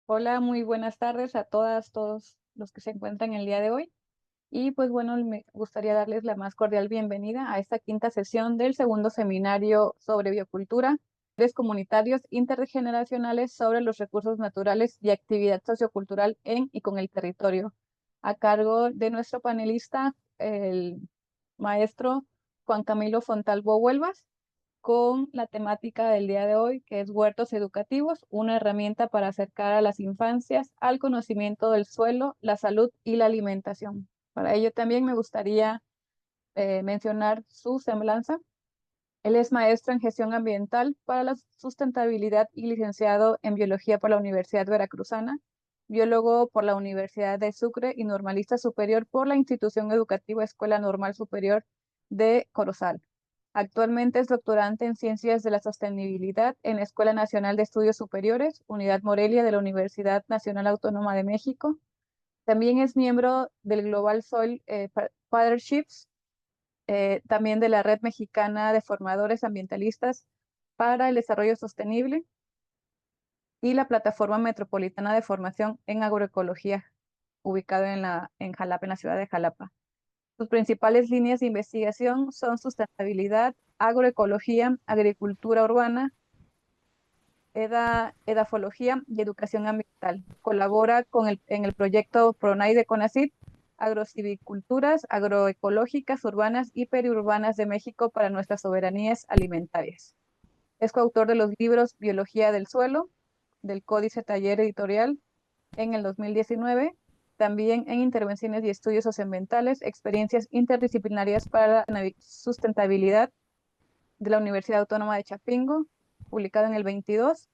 Hola, muy buenas tardes a todas, todos los que se encuentran el día de hoy. Y pues bueno, me gustaría darles la más cordial bienvenida a esta quinta sesión del segundo seminario sobre biocultura, redes comunitarios intergeneracionales sobre los recursos naturales y actividad sociocultural en y con el territorio, a cargo de nuestro panelista, el maestro Juan Camilo Fontalvo Huelvas, con la temática del día de hoy, que es huertos educativos, una herramienta para acercar a las infancias al conocimiento del suelo, la salud y la alimentación. Para ello también me gustaría mencionar su semblanza. Él es maestro en gestión ambiental para la sustentabilidad y licenciado en biología por la Universidad Veracruzana, biólogo por la Universidad de Sucre y normalista superior por la institución educativa Escuela Normal Superior de Corozal. Actualmente es doctorante en Ciencias de la Sostenibilidad en la Escuela Nacional de Estudios Superiores, Unidad Morelia de la Universidad Nacional Autónoma de México. También es miembro del Global Soil Partnerships, también de la Red Mexicana de Formadores Ambientalistas para el Desarrollo Sostenible y la Plataforma Metropolitana de Formación en Agroecología, ubicado en Jalapa, en la ciudad de Jalapa. Sus principales líneas de investigación son sustentabilidad, agroecología, agricultura urbana, edafología y educación ambiental. Colabora en el proyecto PRONAI de CONACYT, agrociviculturas agroecológicas urbanas y periurbanas de México para nuestras soberanías alimentarias. Es coautor de los libros Biología del Suelo, del Códice Taller Editorial en el 2019, también en Intervenciones y Estudios Socioambientales, Experiencias Interdisciplinarias para la Sustentabilidad de la Universidad Autónoma de Chapingo, publicado en el 22,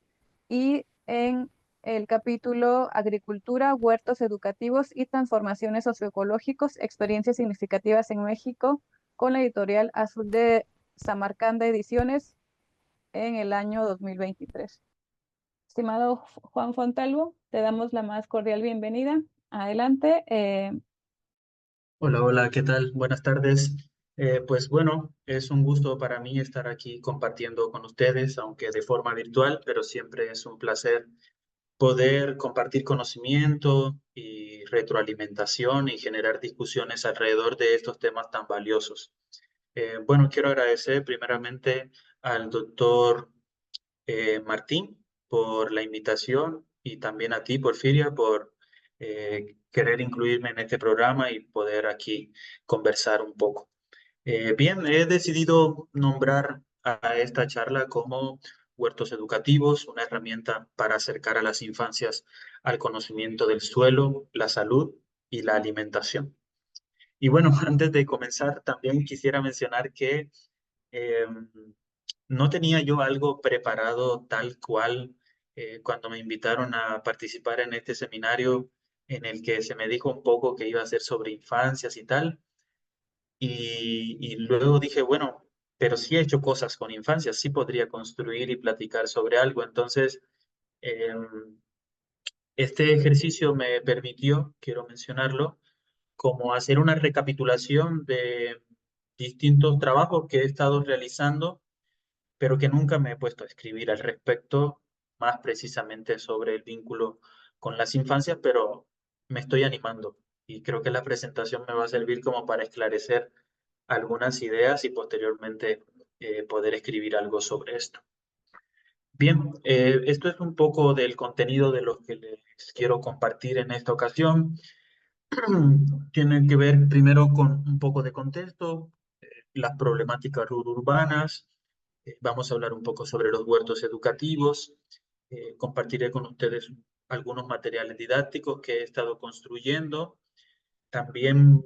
y en el capítulo Agricultura, Huertos Educativos y Transformaciones Socioecológicos, Experiencias Significativas en México, con la editorial Azul de Samarcanda Ediciones en el año 2023. Estimado Juan Fontalvo, te damos la más cordial bienvenida. Adelante. Hola, hola, ¿qué tal? Buenas tardes. Pues bueno, es un gusto para mí estar aquí compartiendo con ustedes, aunque de forma virtual, pero siempre es un placer poder compartir conocimiento y retroalimentación y generar discusiones alrededor de estos temas tan valiosos. Bueno, quiero agradecer primeramente al doctor Martín, por la invitación y también a ti, Porfiria, por querer incluirme en este programa y poder aquí conversar un poco. Bien, he decidido nombrar a esta charla como Huertos Educativos, una herramienta para acercar a las infancias al conocimiento del suelo, la salud y la alimentación. Y bueno, antes de comenzar, también quisiera mencionar que eh, no tenía yo algo preparado tal cual cuando me invitaron a participar en este seminario en el que se me dijo un poco que iba a ser sobre infancias y tal. Y luego dije, bueno, pero sí he hecho cosas con infancias, sí podría construir y platicar sobre algo. Entonces, em, este ejercicio me permitió, quiero mencionarlo, como hacer una recapitulación de distintos trabajos que he estado realizando, pero que nunca me he puesto a escribir al respecto, más precisamente sobre el vínculo con las infancias, pero me estoy animando y creo que la presentación me va a servir como para esclarecer algunas ideas y posteriormente poder escribir algo sobre esto. Bien, esto es un poco del contenido de lo que les quiero compartir en esta ocasión. Tiene que ver primero con un poco de contexto, las problemáticas urbanas. Vamos a hablar un poco sobre los huertos educativos. Compartiré con ustedes algunos materiales didácticos que he estado construyendo. También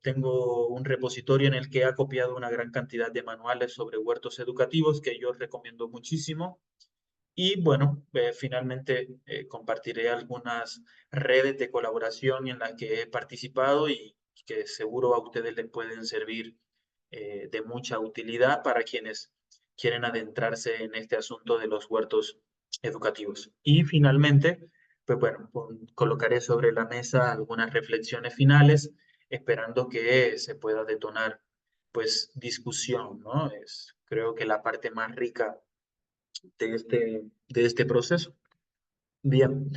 tengo un repositorio en el que he acopiado una gran cantidad de manuales sobre huertos educativos que yo recomiendo muchísimo. Y bueno, finalmente compartiré algunas redes de colaboración en las que he participado y que seguro a ustedes les pueden servir de mucha utilidad para quienes quieren adentrarse en este asunto de los huertos educativos. Y finalmente, pues bueno, colocaré sobre la mesa algunas reflexiones finales, esperando que se pueda detonar pues discusión, ¿no? Creo que la parte más rica de este proceso. Bien.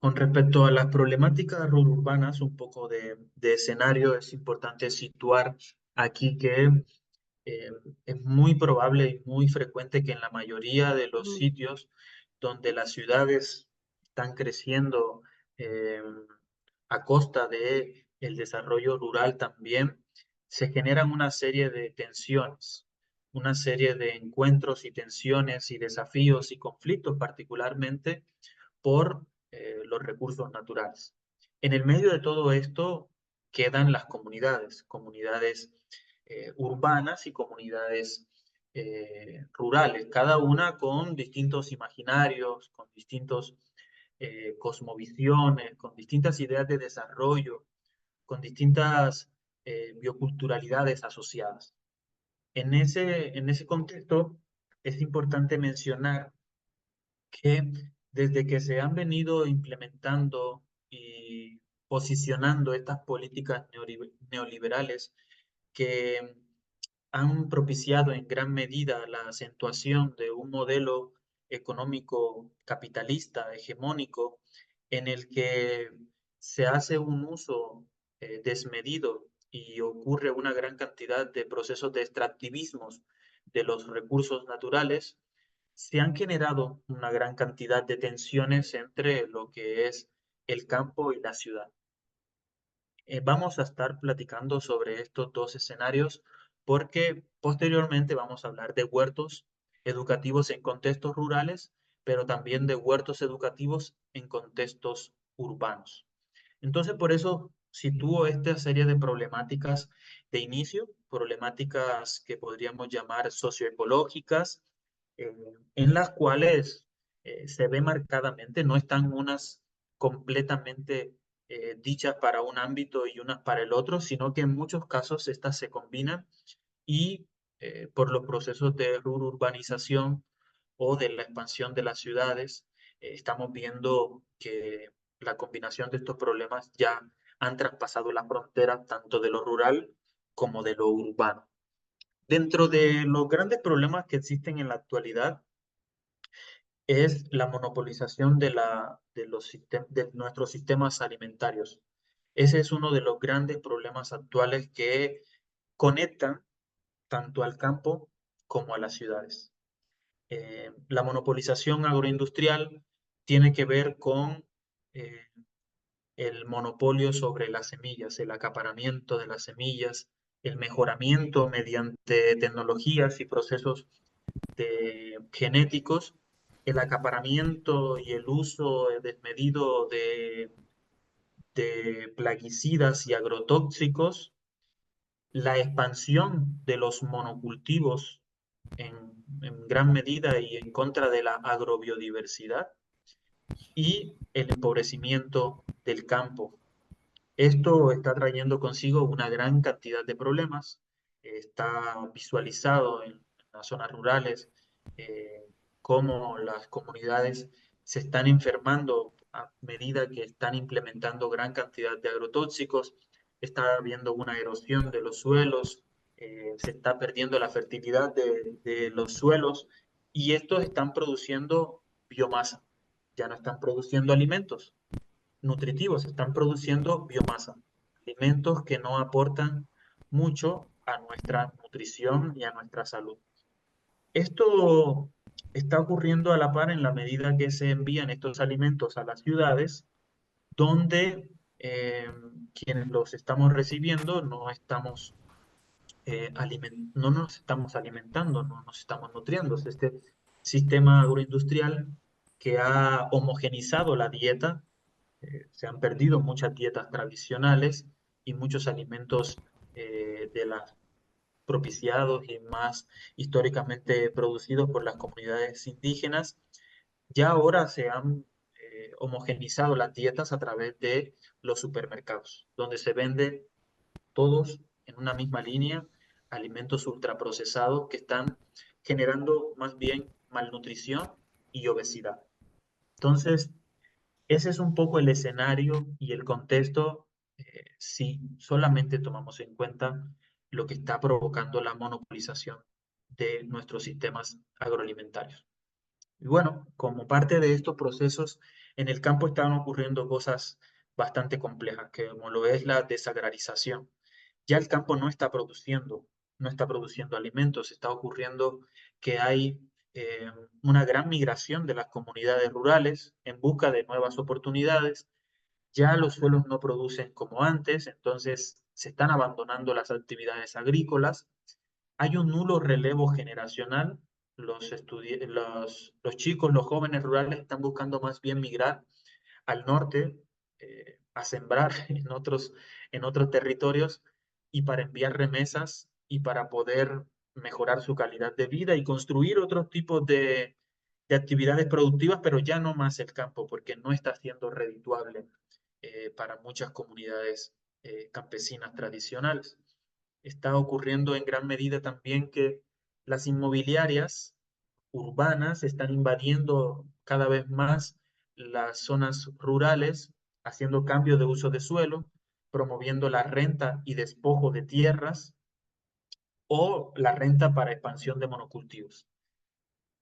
Con respecto a las problemáticas rururbanas, un poco de escenario, es importante situar aquí que eh, es muy probable y muy frecuente que en la mayoría de los Ujú. sitios donde las ciudades están creciendo eh, a costa de el desarrollo rural también, se generan una serie de tensiones, una serie de encuentros y tensiones y desafíos y conflictos particularmente por los recursos naturales. En el medio de todo esto quedan las comunidades, comunidades urbanas y comunidades rurales, cada una con distintos imaginarios, con distintos cosmovisiones, con distintas ideas de desarrollo, con distintas bioculturalidades asociadas. En ese contexto es importante mencionar que desde que se han venido implementando y posicionando estas políticas neoliberales que han propiciado en gran medida la acentuación de un modelo económico capitalista hegemónico en el que se hace un uso desmedido y ocurre una gran cantidad de procesos de extractivismos de los recursos naturales, se han generado una gran cantidad de tensiones entre lo que es el campo y la ciudad. Vamos a estar platicando sobre estos dos escenarios porque posteriormente vamos a hablar de huertos educativos en contextos rurales, pero también de huertos educativos en contextos urbanos. Entonces, por eso sitúo esta serie de problemáticas de inicio, problemáticas que podríamos llamar socioecológicas, eh, en las cuales se ve marcadamente, no están unas completamente dichas para un ámbito y unas para el otro, sino que en muchos casos estas se combinan y por los procesos de urbanización o de la expansión de las ciudades, estamos viendo que la combinación de estos problemas ya han traspasado la frontera tanto de lo rural como de lo urbano. Dentro de los grandes problemas que existen en la actualidad es la monopolización de nuestros sistemas alimentarios. Ese es uno de los grandes problemas actuales que conectan tanto al campo como a las ciudades. La monopolización agroindustrial tiene que ver con eh, el monopolio sobre las semillas, el acaparamiento de las semillas, el mejoramiento mediante tecnologías y procesos genéticos, el acaparamiento y el uso desmedido de plaguicidas y agrotóxicos, la expansión de los monocultivos en gran medida y en contra de la agrobiodiversidad y el empobrecimiento del campo. Esto está trayendo consigo una gran cantidad de problemas. Está visualizado en las zonas rurales eh, cómo las comunidades se están enfermando a medida que están implementando gran cantidad de agrotóxicos. Está habiendo una erosión de los suelos, se está perdiendo la fertilidad de los suelos y estos están produciendo biomasa. Ya no están produciendo alimentos nutritivos, están produciendo biomasa, alimentos que no aportan mucho a nuestra nutrición y a nuestra salud. Esto está ocurriendo a la par en la medida que se envían estos alimentos a las ciudades, donde quienes los estamos recibiendo no nos estamos alimentando, no nos estamos nutriendo. Este sistema agroindustrial que ha homogenizado la dieta, se han perdido muchas dietas tradicionales y muchos alimentos de las propiciados y más históricamente producidos por las comunidades indígenas. Ya ahora se han homogenizado las dietas a través de los supermercados, donde se venden todos en una misma línea alimentos ultraprocesados que están generando más bien malnutrición y obesidad. Entonces, ese es un poco el escenario y el contexto si solamente tomamos en cuenta lo que está provocando la monopolización de nuestros sistemas agroalimentarios. Y bueno, como parte de estos procesos, en el campo están ocurriendo cosas bastante complejas, que como lo es la desagrarización. Ya el campo no está produciendo alimentos, está ocurriendo que hay una gran migración de las comunidades rurales en busca de nuevas oportunidades. Ya los suelos no producen como antes, entonces se están abandonando las actividades agrícolas. Hay un nulo relevo generacional. Los chicos, los jóvenes rurales están buscando más bien migrar al norte, a sembrar en otros territorios y para enviar remesas y para poder mejorar su calidad de vida y construir otros tipos de actividades productivas, pero ya no más el campo, porque no está siendo redituable para muchas comunidades campesinas tradicionales. Está ocurriendo en gran medida también que las inmobiliarias urbanas están invadiendo cada vez más las zonas rurales, haciendo cambio de uso de suelo, promoviendo la renta y despojo de tierras o la renta para expansión de monocultivos.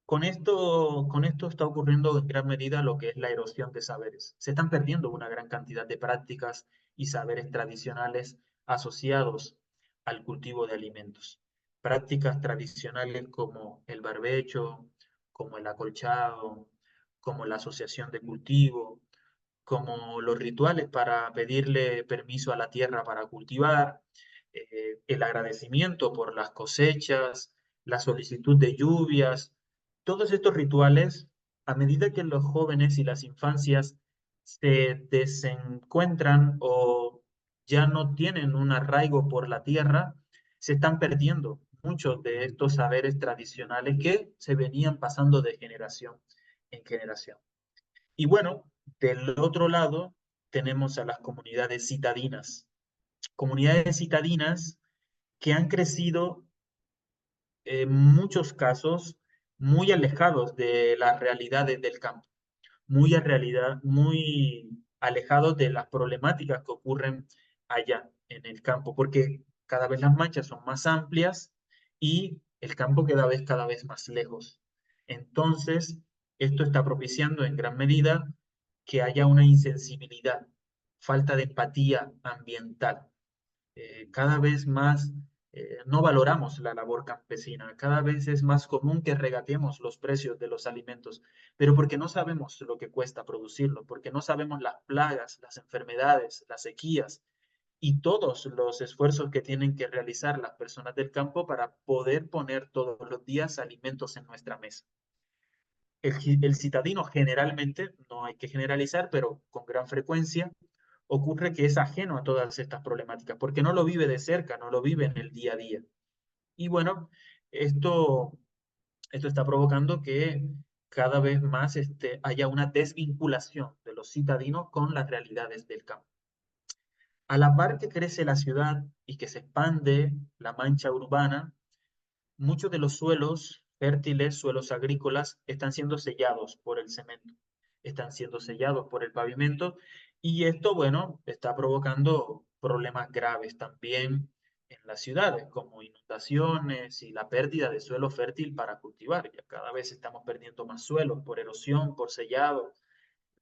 Con esto está ocurriendo en gran medida lo que es la erosión de saberes. Se están perdiendo una gran cantidad de prácticas y saberes tradicionales asociados al cultivo de alimentos. Prácticas tradicionales como el barbecho, como el acolchado, como la asociación de cultivo, como los rituales para pedirle permiso a la tierra para cultivar, el agradecimiento por las cosechas, la solicitud de lluvias, todos estos rituales, a medida que los jóvenes y las infancias se desencuentran o ya no tienen un arraigo por la tierra, se están perdiendo muchos de estos saberes tradicionales que se venían pasando de generación en generación. Y bueno, del otro lado tenemos a las comunidades citadinas que han crecido en muchos casos muy alejados de las realidades del campo, muy alejados de las problemáticas que ocurren allá en el campo, porque cada vez las manchas son más amplias y el campo cada vez más lejos. Entonces, esto está propiciando en gran medida que haya una insensibilidad, falta de empatía ambiental. Cada vez más no valoramos la labor campesina, cada vez es más común que regatemos los precios de los alimentos, pero porque no sabemos lo que cuesta producirlo, porque no sabemos las plagas, las enfermedades, las sequías y todos los esfuerzos que tienen que realizar las personas del campo para poder poner todos los días alimentos en nuestra mesa. El citadino generalmente, no hay que generalizar, pero con gran frecuencia, ocurre que es ajeno a todas estas problemáticas, porque no lo vive de cerca, no lo vive en el día a día. Y bueno, esto, esto está provocando que cada vez más haya una desvinculación de los citadinos con las realidades del campo. A la par que crece la ciudad y que se expande la mancha urbana, muchos de los suelos fértiles, suelos agrícolas, están siendo sellados por el cemento, están siendo sellados por el pavimento y esto, bueno, está provocando problemas graves también en las ciudades, como inundaciones y la pérdida de suelo fértil para cultivar. Ya cada vez estamos perdiendo más suelo por erosión, por sellado,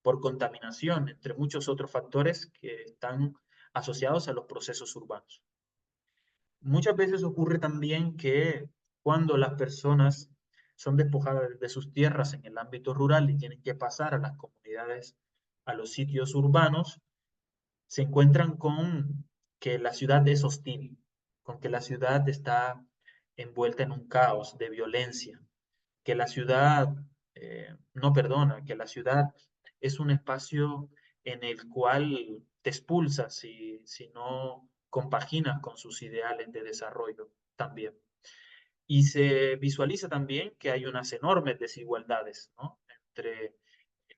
por contaminación, entre muchos otros factores que están asociados a los procesos urbanos. Muchas veces ocurre también que cuando las personas son despojadas de sus tierras en el ámbito rural y tienen que pasar a las comunidades, a los sitios urbanos, se encuentran con que la ciudad es hostil, con que la ciudad está envuelta en un caos de violencia, que la ciudad no perdona, que la ciudad es un espacio en el cual te expulsas si no compaginas con sus ideales de desarrollo también. Y se visualiza también que hay unas enormes desigualdades, ¿no?, entre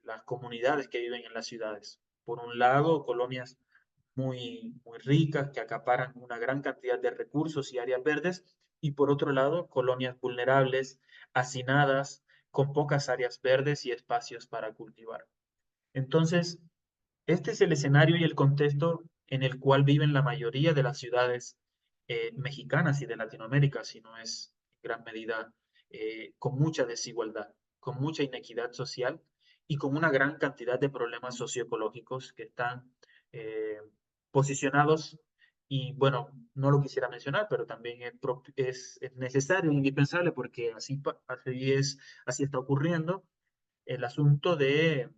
las comunidades que viven en las ciudades. Por un lado, colonias muy ricas que acaparan una gran cantidad de recursos y áreas verdes, y por otro lado, colonias vulnerables, hacinadas, con pocas áreas verdes y espacios para cultivar. Entonces, este es el escenario y el contexto en el cual viven la mayoría de las ciudades mexicanas y de Latinoamérica, si no es en gran medida con mucha desigualdad. con mucha inequidad social y con una gran cantidad de problemas socioecológicos que están eh, posicionados. Y bueno, no lo quisiera mencionar, pero también es necesario, indispensable, porque así está ocurriendo el asunto de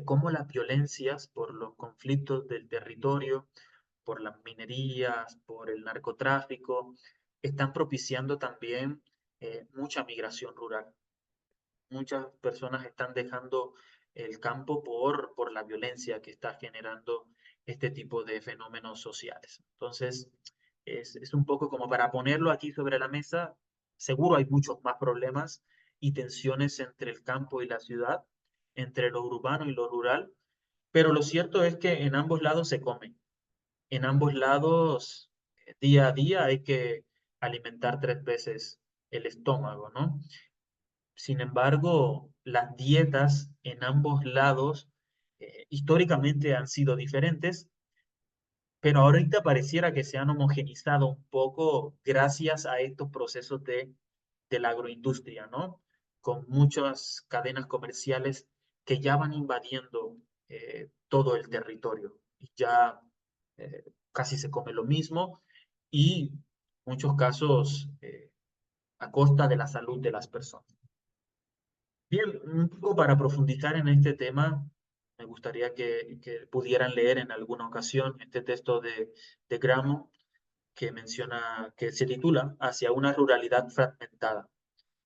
cómo las violencias por los conflictos del territorio, por las minerías, por el narcotráfico, están propiciando también mucha migración rural. Muchas personas están dejando el campo por la violencia que está generando este tipo de fenómenos sociales. Entonces, es un poco como para ponerlo aquí sobre la mesa. Seguro hay muchos más problemas y tensiones entre el campo y la ciudad, entre lo urbano y lo rural, pero lo cierto es que en ambos lados se come. En ambos lados, día a día, hay que alimentar 3 veces el estómago, ¿no? Sin embargo, las dietas en ambos lados históricamente han sido diferentes, pero ahorita pareciera que se han homogenizado un poco gracias a estos procesos de la agroindustria, ¿no? Con muchas cadenas comerciales que ya van invadiendo todo el territorio y ya casi se come lo mismo y en muchos casos a costa de la salud de las personas. Bien, un poco para profundizar en este tema, me gustaría que pudieran leer en alguna ocasión este texto de Gramo que menciona, que se titula Hacia una ruralidad fragmentada,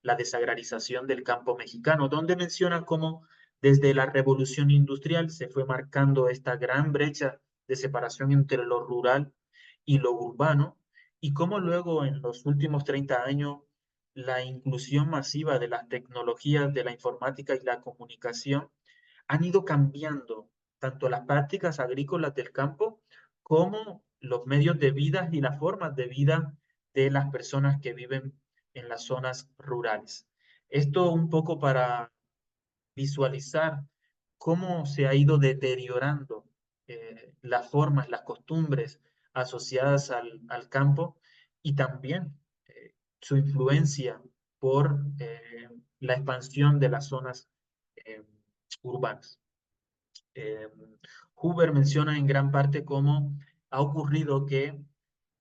la desagrarización del campo mexicano, donde menciona cómo desde la revolución industrial se fue marcando esta gran brecha de separación entre lo rural y lo urbano, y cómo luego en los últimos 30 años la inclusión masiva de las tecnologías de la informática y la comunicación han ido cambiando tanto las prácticas agrícolas del campo como los medios de vida y las formas de vida de las personas que viven en las zonas rurales. Esto un poco para visualizar cómo se ha ido deteriorando las formas, las costumbres asociadas al campo y también su influencia por la expansión de las zonas eh, urbanas. Eh, Huber menciona en gran parte cómo ha ocurrido que,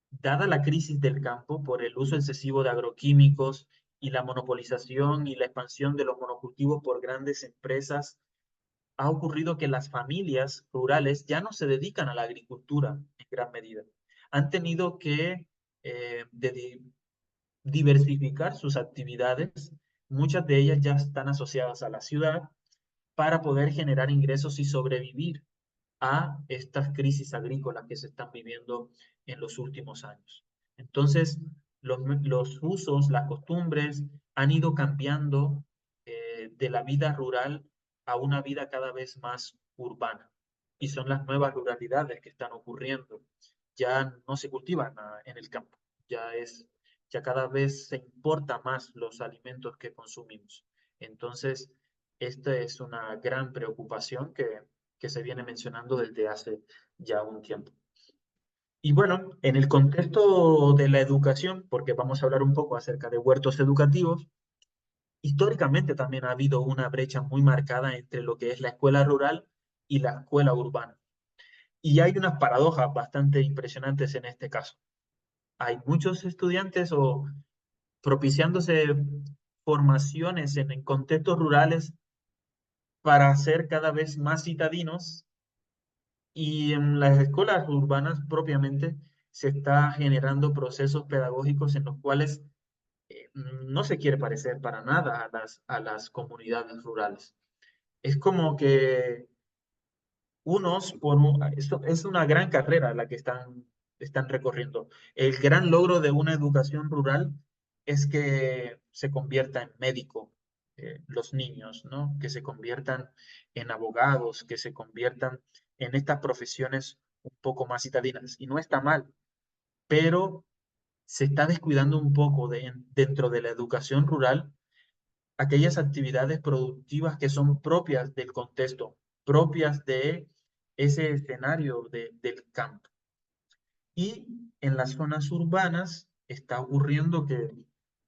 dada la crisis del campo por el uso excesivo de agroquímicos y la monopolización y la expansión de los monocultivos por grandes empresas, ha ocurrido que las familias rurales ya no se dedican a la agricultura en gran medida. Han tenido que diversificar sus actividades. Muchas de ellas ya están asociadas a la ciudad para poder generar ingresos y sobrevivir a estas crisis agrícolas que se están viviendo en los últimos años. Entonces, los usos, las costumbres han ido cambiando de la vida rural a una vida cada vez más urbana. Y son las nuevas ruralidades que están ocurriendo. Ya no se cultivan en el campo, ya cada vez se importa más los alimentos que consumimos. Entonces, esta es una gran preocupación que se viene mencionando desde hace ya un tiempo. Y bueno, en el contexto de la educación, porque vamos a hablar un poco acerca de huertos educativos, históricamente también ha habido una brecha muy marcada entre lo que es la escuela rural y la escuela urbana. Y hay unas paradojas bastante impresionantes en este caso. Hay muchos estudiantes o propiciándose formaciones en contextos rurales para ser cada vez más citadinos. Y en las escuelas urbanas propiamente se está generando procesos pedagógicos en los cuales no se quiere parecer para nada a las comunidades rurales. Es como que esto es una gran carrera la que están recorriendo. El gran logro de una educación rural es que se convierta en médico los niños, ¿no? Que se conviertan en abogados, que se conviertan en estas profesiones un poco más citadinas. Y no está mal, pero se está descuidando un poco dentro de la educación rural aquellas actividades productivas que son propias del contexto, propias de ese escenario del campo. Y en las zonas urbanas está ocurriendo que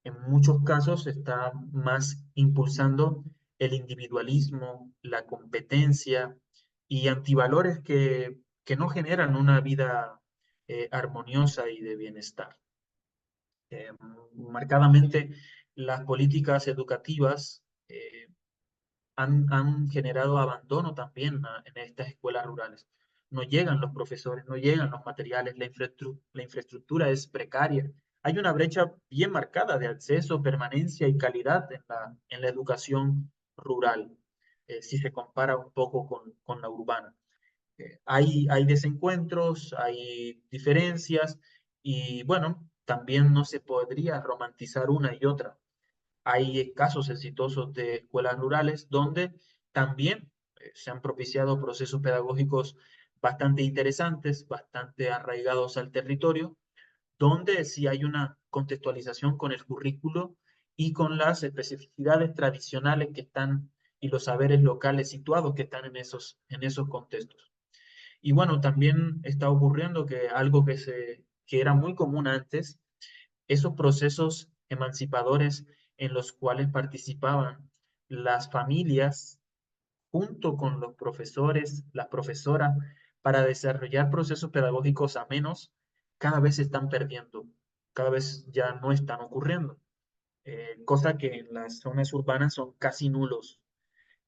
en muchos casos está más impulsando el individualismo, la competencia y antivalores que no generan una vida armoniosa y de bienestar. Eh, Marcadamente, las políticas educativas han generado abandono también en estas escuelas rurales. No llegan los profesores, no llegan los materiales, la infraestructura es precaria. Hay una brecha bien marcada de acceso, permanencia y calidad en la educación rural, si se compara un poco con la urbana. Hay desencuentros, hay diferencias y bueno, también no se podría romantizar una y otra. Hay casos exitosos de escuelas rurales donde también se han propiciado procesos pedagógicos bastante interesantes, bastante arraigados al territorio, donde sí hay una contextualización con el currículo y con las especificidades tradicionales que están y los saberes locales situados que están en esos contextos. Y bueno, también está ocurriendo que algo que era muy común antes, esos procesos emancipadores en los cuales participaban las familias junto con los profesores, las profesoras, para desarrollar procesos pedagógicos amenos, cada vez se están perdiendo, cada vez ya no están ocurriendo, cosa que en las zonas urbanas son casi nulos,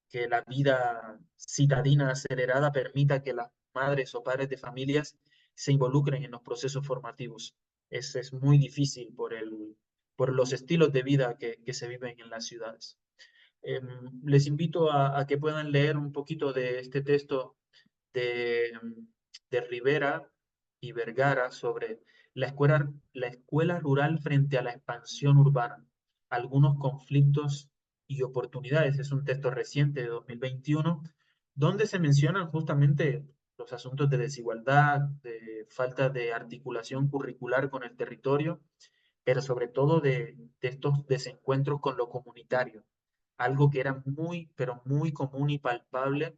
que la vida citadina acelerada permita que las madres o padres de familias se involucren en los procesos formativos. Es muy difícil por los estilos de vida que se viven en las ciudades. Les invito a que puedan leer un poquito de este texto de, de Rivera y Vergara sobre la escuela rural frente a la expansión urbana, algunos conflictos y oportunidades. Es un texto reciente de 2021, donde se mencionan justamente los asuntos de desigualdad, de falta de articulación curricular con el territorio, pero sobre todo de estos desencuentros con lo comunitario, algo que era muy, pero muy común y palpable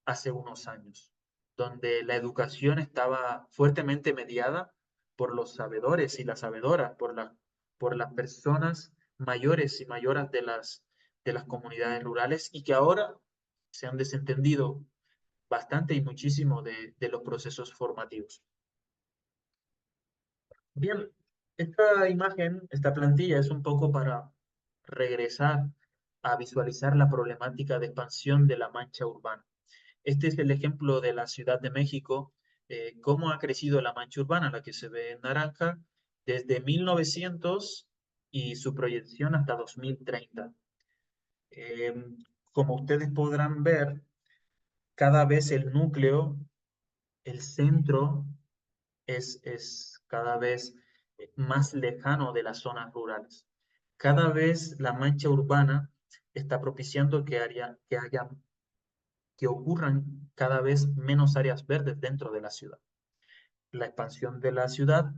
hace unos años, donde la educación estaba fuertemente mediada por los sabedores y las sabedoras, por las personas mayores y mayoras de las comunidades rurales y que ahora se han desentendido bastante y muchísimo de los procesos formativos. Bien, esta imagen, esta plantilla es un poco para regresar a visualizar la problemática de expansión de la mancha urbana. Este es el ejemplo de la Ciudad de México, cómo ha crecido la mancha urbana, la que se ve en naranja, desde 1900 y su proyección hasta 2030. Eh, Como ustedes podrán ver, cada vez el núcleo, el centro, es cada vez más lejano de las zonas rurales. Cada vez la mancha urbana está propiciando que ocurran cada vez menos áreas verdes dentro de la ciudad. La expansión de la ciudad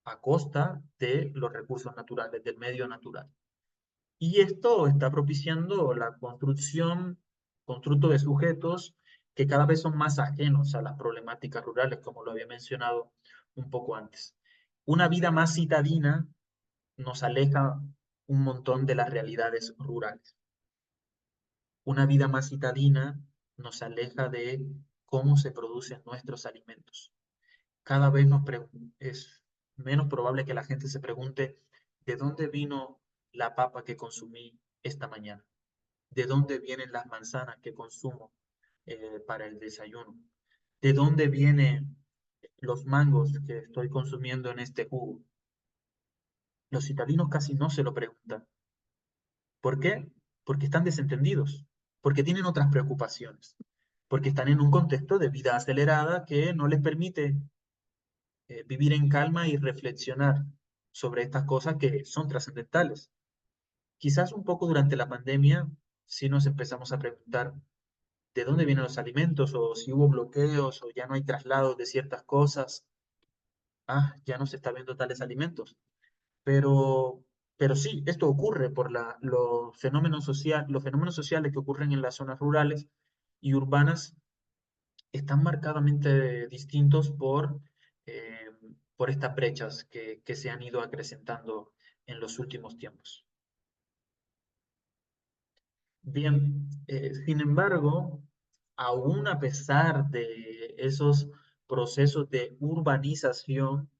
a costa de los recursos naturales, del medio natural. Y esto está propiciando la constructo de sujetos que cada vez son más ajenos a las problemáticas rurales, como lo había mencionado un poco antes. Una vida más citadina nos aleja un montón de las realidades rurales. Una vida más citadina nos aleja de cómo se producen nuestros alimentos. Cada vez es menos probable que la gente se pregunte de dónde vino la papa que consumí esta mañana, de dónde vienen las manzanas que consumo para el desayuno, de dónde vienen los mangos que estoy consumiendo en este jugo. Los citadinos casi no se lo preguntan. ¿Por qué? Porque están desentendidos, porque tienen otras preocupaciones, porque están en un contexto de vida acelerada que no les permite vivir en calma y reflexionar sobre estas cosas que son trascendentales. Quizás un poco durante la pandemia, si nos empezamos a preguntar de dónde vienen los alimentos o si hubo bloqueos o ya no hay traslados de ciertas cosas, ya no se está viendo tales alimentos. Pero, pero sí, esto ocurre por los fenómenos sociales que ocurren en las zonas rurales y urbanas están marcadamente distintos eh, por estas brechas que se han ido acrecentando en los últimos tiempos. Bien, sin embargo, aún a pesar de esos procesos de urbanización,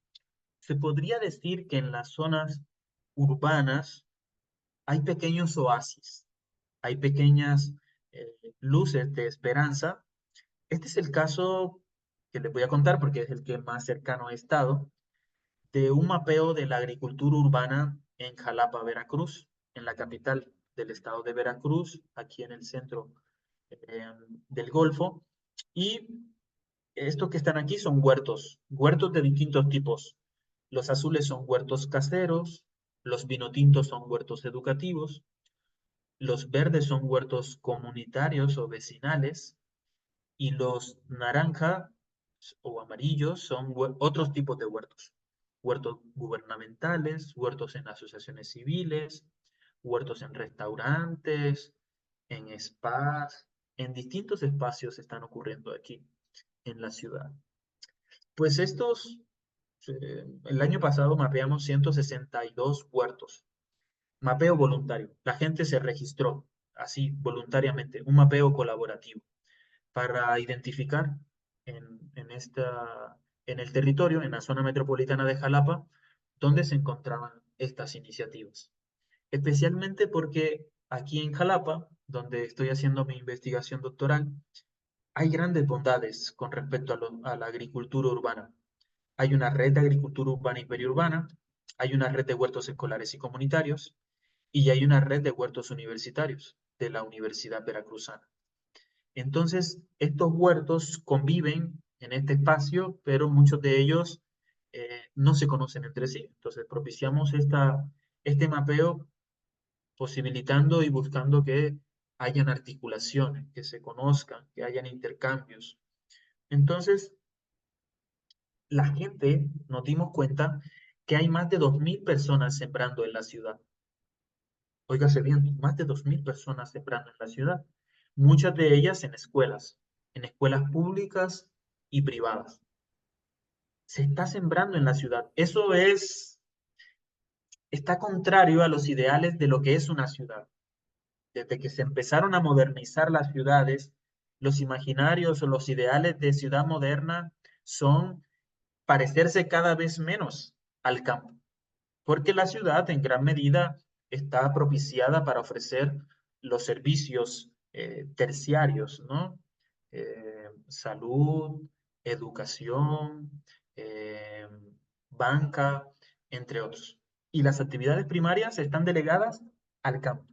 se podría decir que en las zonas urbanas hay pequeños oasis, hay pequeñas luces de esperanza. Este es el caso que les voy a contar porque es el que más cercano he estado, de un mapeo de la agricultura urbana en Jalapa, Veracruz, en la capital del estado de Veracruz, aquí en el centro eh, del Golfo. Y estos que están aquí son huertos, huertos de distintos tipos. Los azules son huertos caseros, los vinotintos son huertos educativos, los verdes son huertos comunitarios o vecinales, y los naranja o amarillos son otros tipos de huertos. Huertos gubernamentales, huertos en asociaciones civiles, huertos en restaurantes, en spas, en distintos espacios están ocurriendo aquí en la ciudad. Pues el año pasado mapeamos 162 huertos, mapeo voluntario. La gente se registró así voluntariamente, un mapeo colaborativo para identificar en el territorio, en la zona metropolitana de Jalapa, dónde se encontraban estas iniciativas. Especialmente porque aquí en Jalapa, donde estoy haciendo mi investigación doctoral, hay grandes bondades con respecto a la agricultura urbana. Hay una red de agricultura urbana y periurbana, hay una red de huertos escolares y comunitarios, y hay una red de huertos universitarios de la Universidad Veracruzana. Entonces, estos huertos conviven en este espacio, pero muchos de ellos no se conocen entre sí. Entonces, propiciamos este mapeo posibilitando y buscando que hayan articulaciones, que se conozcan, que hayan intercambios. Entonces, la gente nos dimos cuenta que hay más de 2.000 personas sembrando en la ciudad. Óigase bien, más de 2.000 personas sembrando en la ciudad, muchas de ellas en escuelas públicas y privadas. Se está sembrando en la ciudad. Está contrario a los ideales de lo que es una ciudad. Desde que se empezaron a modernizar las ciudades, los imaginarios o los ideales de ciudad moderna son parecerse cada vez menos al campo, porque la ciudad en gran medida está propiciada para ofrecer los servicios terciarios, ¿no? Salud, educación, eh, banca, entre otros. Y las actividades primarias están delegadas al campo.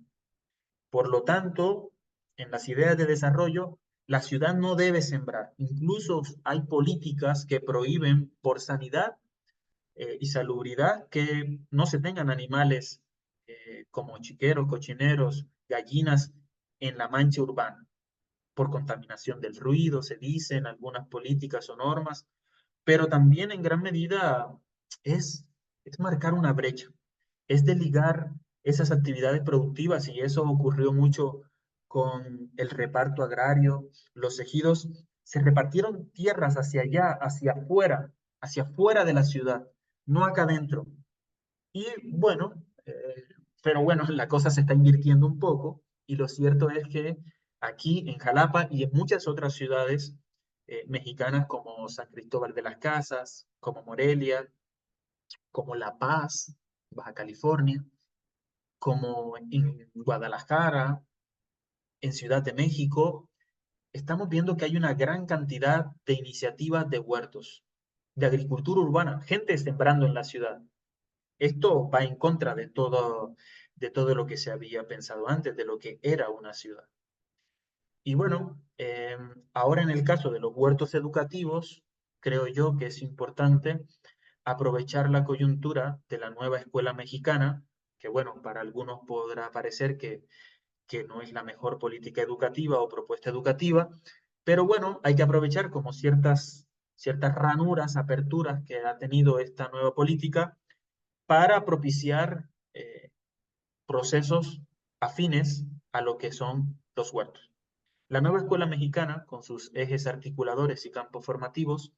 Por lo tanto, en las ideas de desarrollo, la ciudad no debe sembrar. Incluso hay políticas que prohíben por sanidad y salubridad que no se tengan animales como chiqueros, cochineros, gallinas en la mancha urbana, por contaminación del ruido, se dicen algunas políticas o normas, pero también en gran medida es, es marcar una brecha, es desligar esas actividades productivas y eso ocurrió mucho con el reparto agrario. Los ejidos se repartieron tierras hacia allá, hacia afuera de la ciudad, no acá adentro. Y bueno, pero bueno, la cosa se está invirtiendo un poco y lo cierto es que aquí en Jalapa y en muchas otras ciudades mexicanas como San Cristóbal de las Casas, como Morelia, como La Paz, Baja California, como en Guadalajara, en Ciudad de México, estamos viendo que hay una gran cantidad de iniciativas de huertos, de agricultura urbana, gente sembrando en la ciudad. Esto va en contra de todo lo que se había pensado antes, de lo que era una ciudad. Y bueno, ahora en el caso de los huertos educativos, creo yo que es importante aprovechar la coyuntura de la nueva escuela mexicana, que bueno, para algunos podrá parecer que no es la mejor política educativa o propuesta educativa, pero bueno, hay que aprovechar como ciertas ranuras, aperturas que ha tenido esta nueva política para propiciar procesos afines a lo que son los huertos. La nueva escuela mexicana, con sus ejes articuladores y campos formativos,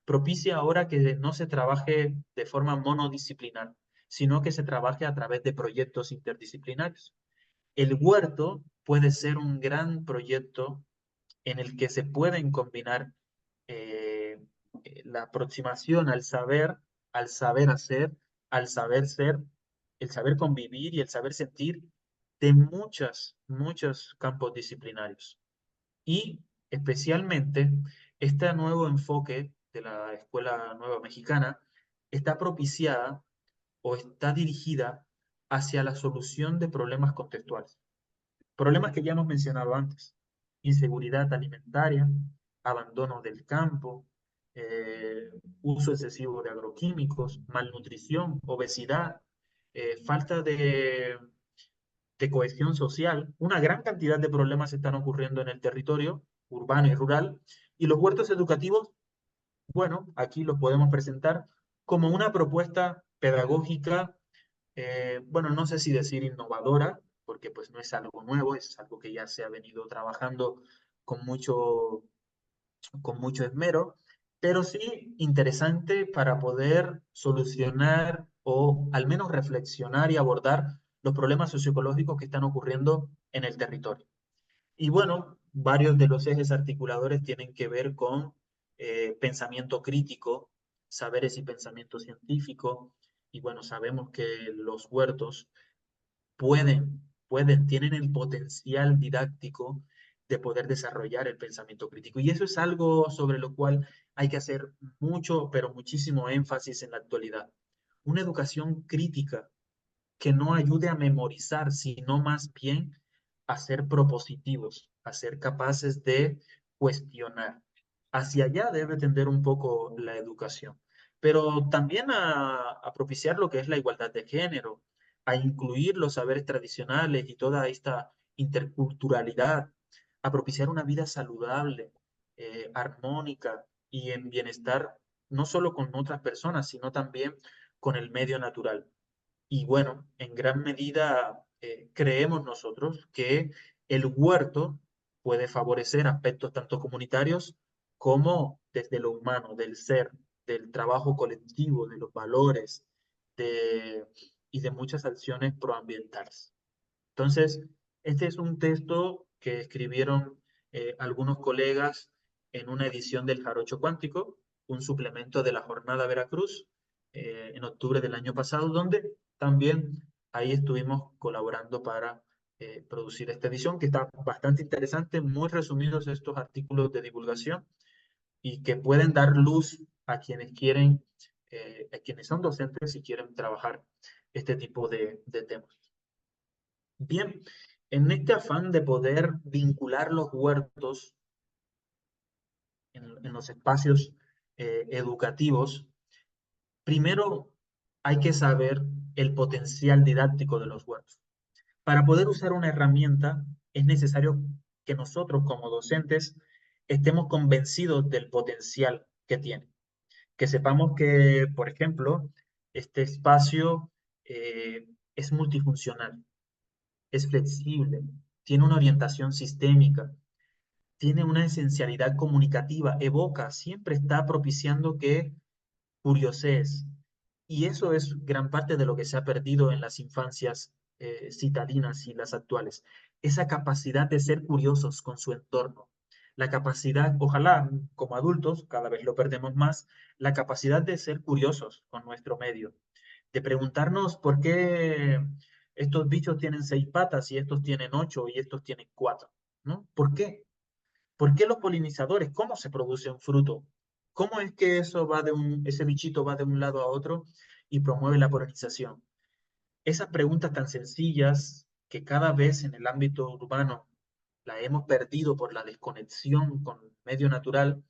propicia ahora que no se trabaje de forma monodisciplinar, sino que se trabaje a través de proyectos interdisciplinarios. El huerto puede ser un gran proyecto en el que se pueden combinar eh, la aproximación al saber hacer, al saber ser, el saber convivir y el saber sentir de muchos campos disciplinarios. Y especialmente este nuevo enfoque de la Escuela Nueva Mexicana está propiciada o está dirigida hacia la solución de problemas contextuales. Problemas que ya hemos mencionado antes: inseguridad alimentaria, abandono del campo, eh, uso excesivo de agroquímicos, malnutrición, obesidad, falta de cohesión social. Una gran cantidad de problemas están ocurriendo en el territorio urbano y rural, y los huertos educativos, bueno, aquí los podemos presentar como una propuesta pedagógica, bueno, no sé si decir innovadora, porque pues no es algo nuevo, es algo que ya se ha venido trabajando con mucho, con mucho esmero, pero sí interesante para poder solucionar o al menos reflexionar y abordar los problemas socioecológicos que están ocurriendo en el territorio. Y bueno, varios de los ejes articuladores tienen que ver con pensamiento crítico, saberes y pensamiento científico. Y bueno, sabemos que los huertos tienen el potencial didáctico de poder desarrollar el pensamiento crítico. Y eso es algo sobre lo cual hay que hacer mucho, pero muchísimo énfasis en la actualidad. Una educación crítica que no ayude a memorizar, sino más bien a ser propositivos, a ser capaces de cuestionar. Hacia allá debe tender un poco la educación, pero también a propiciar lo que es la igualdad de género, a incluir los saberes tradicionales y toda esta interculturalidad, a propiciar una vida saludable, armónica y en bienestar, no solo con otras personas, sino también con el medio natural. Y bueno, en gran medida creemos nosotros que el huerto puede favorecer aspectos tanto comunitarios como desde lo humano, del ser, del trabajo colectivo, de los valores de, y de muchas acciones proambientales. Entonces, este es un texto que escribieron algunos colegas en una edición del Jarocho Cuántico, un suplemento de la Jornada Veracruz, en octubre del año pasado, donde también ahí estuvimos colaborando para producir esta edición, que está bastante interesante, muy resumidos estos artículos de divulgación y que pueden dar luz a quienes quieren, a quienes son docentes y quieren trabajar este tipo de temas. Bien, en este afán de poder vincular los huertos en los espacios educativos, primero hay que saber el potencial didáctico de los huertos. Para poder usar una herramienta es necesario que nosotros como docentes estemos convencidos del potencial que tiene. Que sepamos que, por ejemplo, este espacio es multifuncional, es flexible, tiene una orientación sistémica, tiene una esencialidad comunicativa, evoca, siempre está propiciando que curiosees. Y eso es gran parte de lo que se ha perdido en las infancias citadinas y las actuales. Esa capacidad de ser curiosos con su entorno. La capacidad, ojalá como adultos, cada vez lo perdemos más, la capacidad de ser curiosos con nuestro medio, de preguntarnos por qué estos bichos tienen 6 patas y estos tienen 8 y estos tienen 4, ¿no? ¿Por qué? ¿Por qué los polinizadores? ¿Cómo se produce un fruto? ¿Cómo es que ese bichito va de un lado a otro y promueve la polinización? Esas preguntas tan sencillas que cada vez en el ámbito urbano la hemos perdido por la desconexión con el medio natural,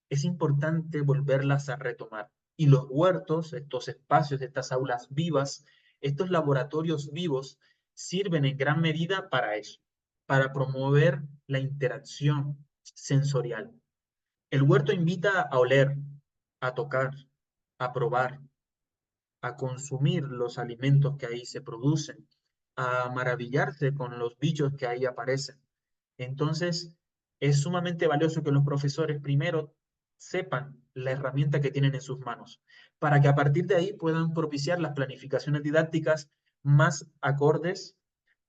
es importante volverlas a retomar. Y los huertos, estos espacios, estas aulas vivas, estos laboratorios vivos, sirven en gran medida para eso, para promover la interacción sensorial. El huerto invita a oler, a tocar, a probar, a consumir los alimentos que ahí se producen, a maravillarse con los bichos que ahí aparecen. Entonces, es sumamente valioso que los profesores primero sepan la herramienta que tienen en sus manos, para que a partir de ahí puedan propiciar las planificaciones didácticas más acordes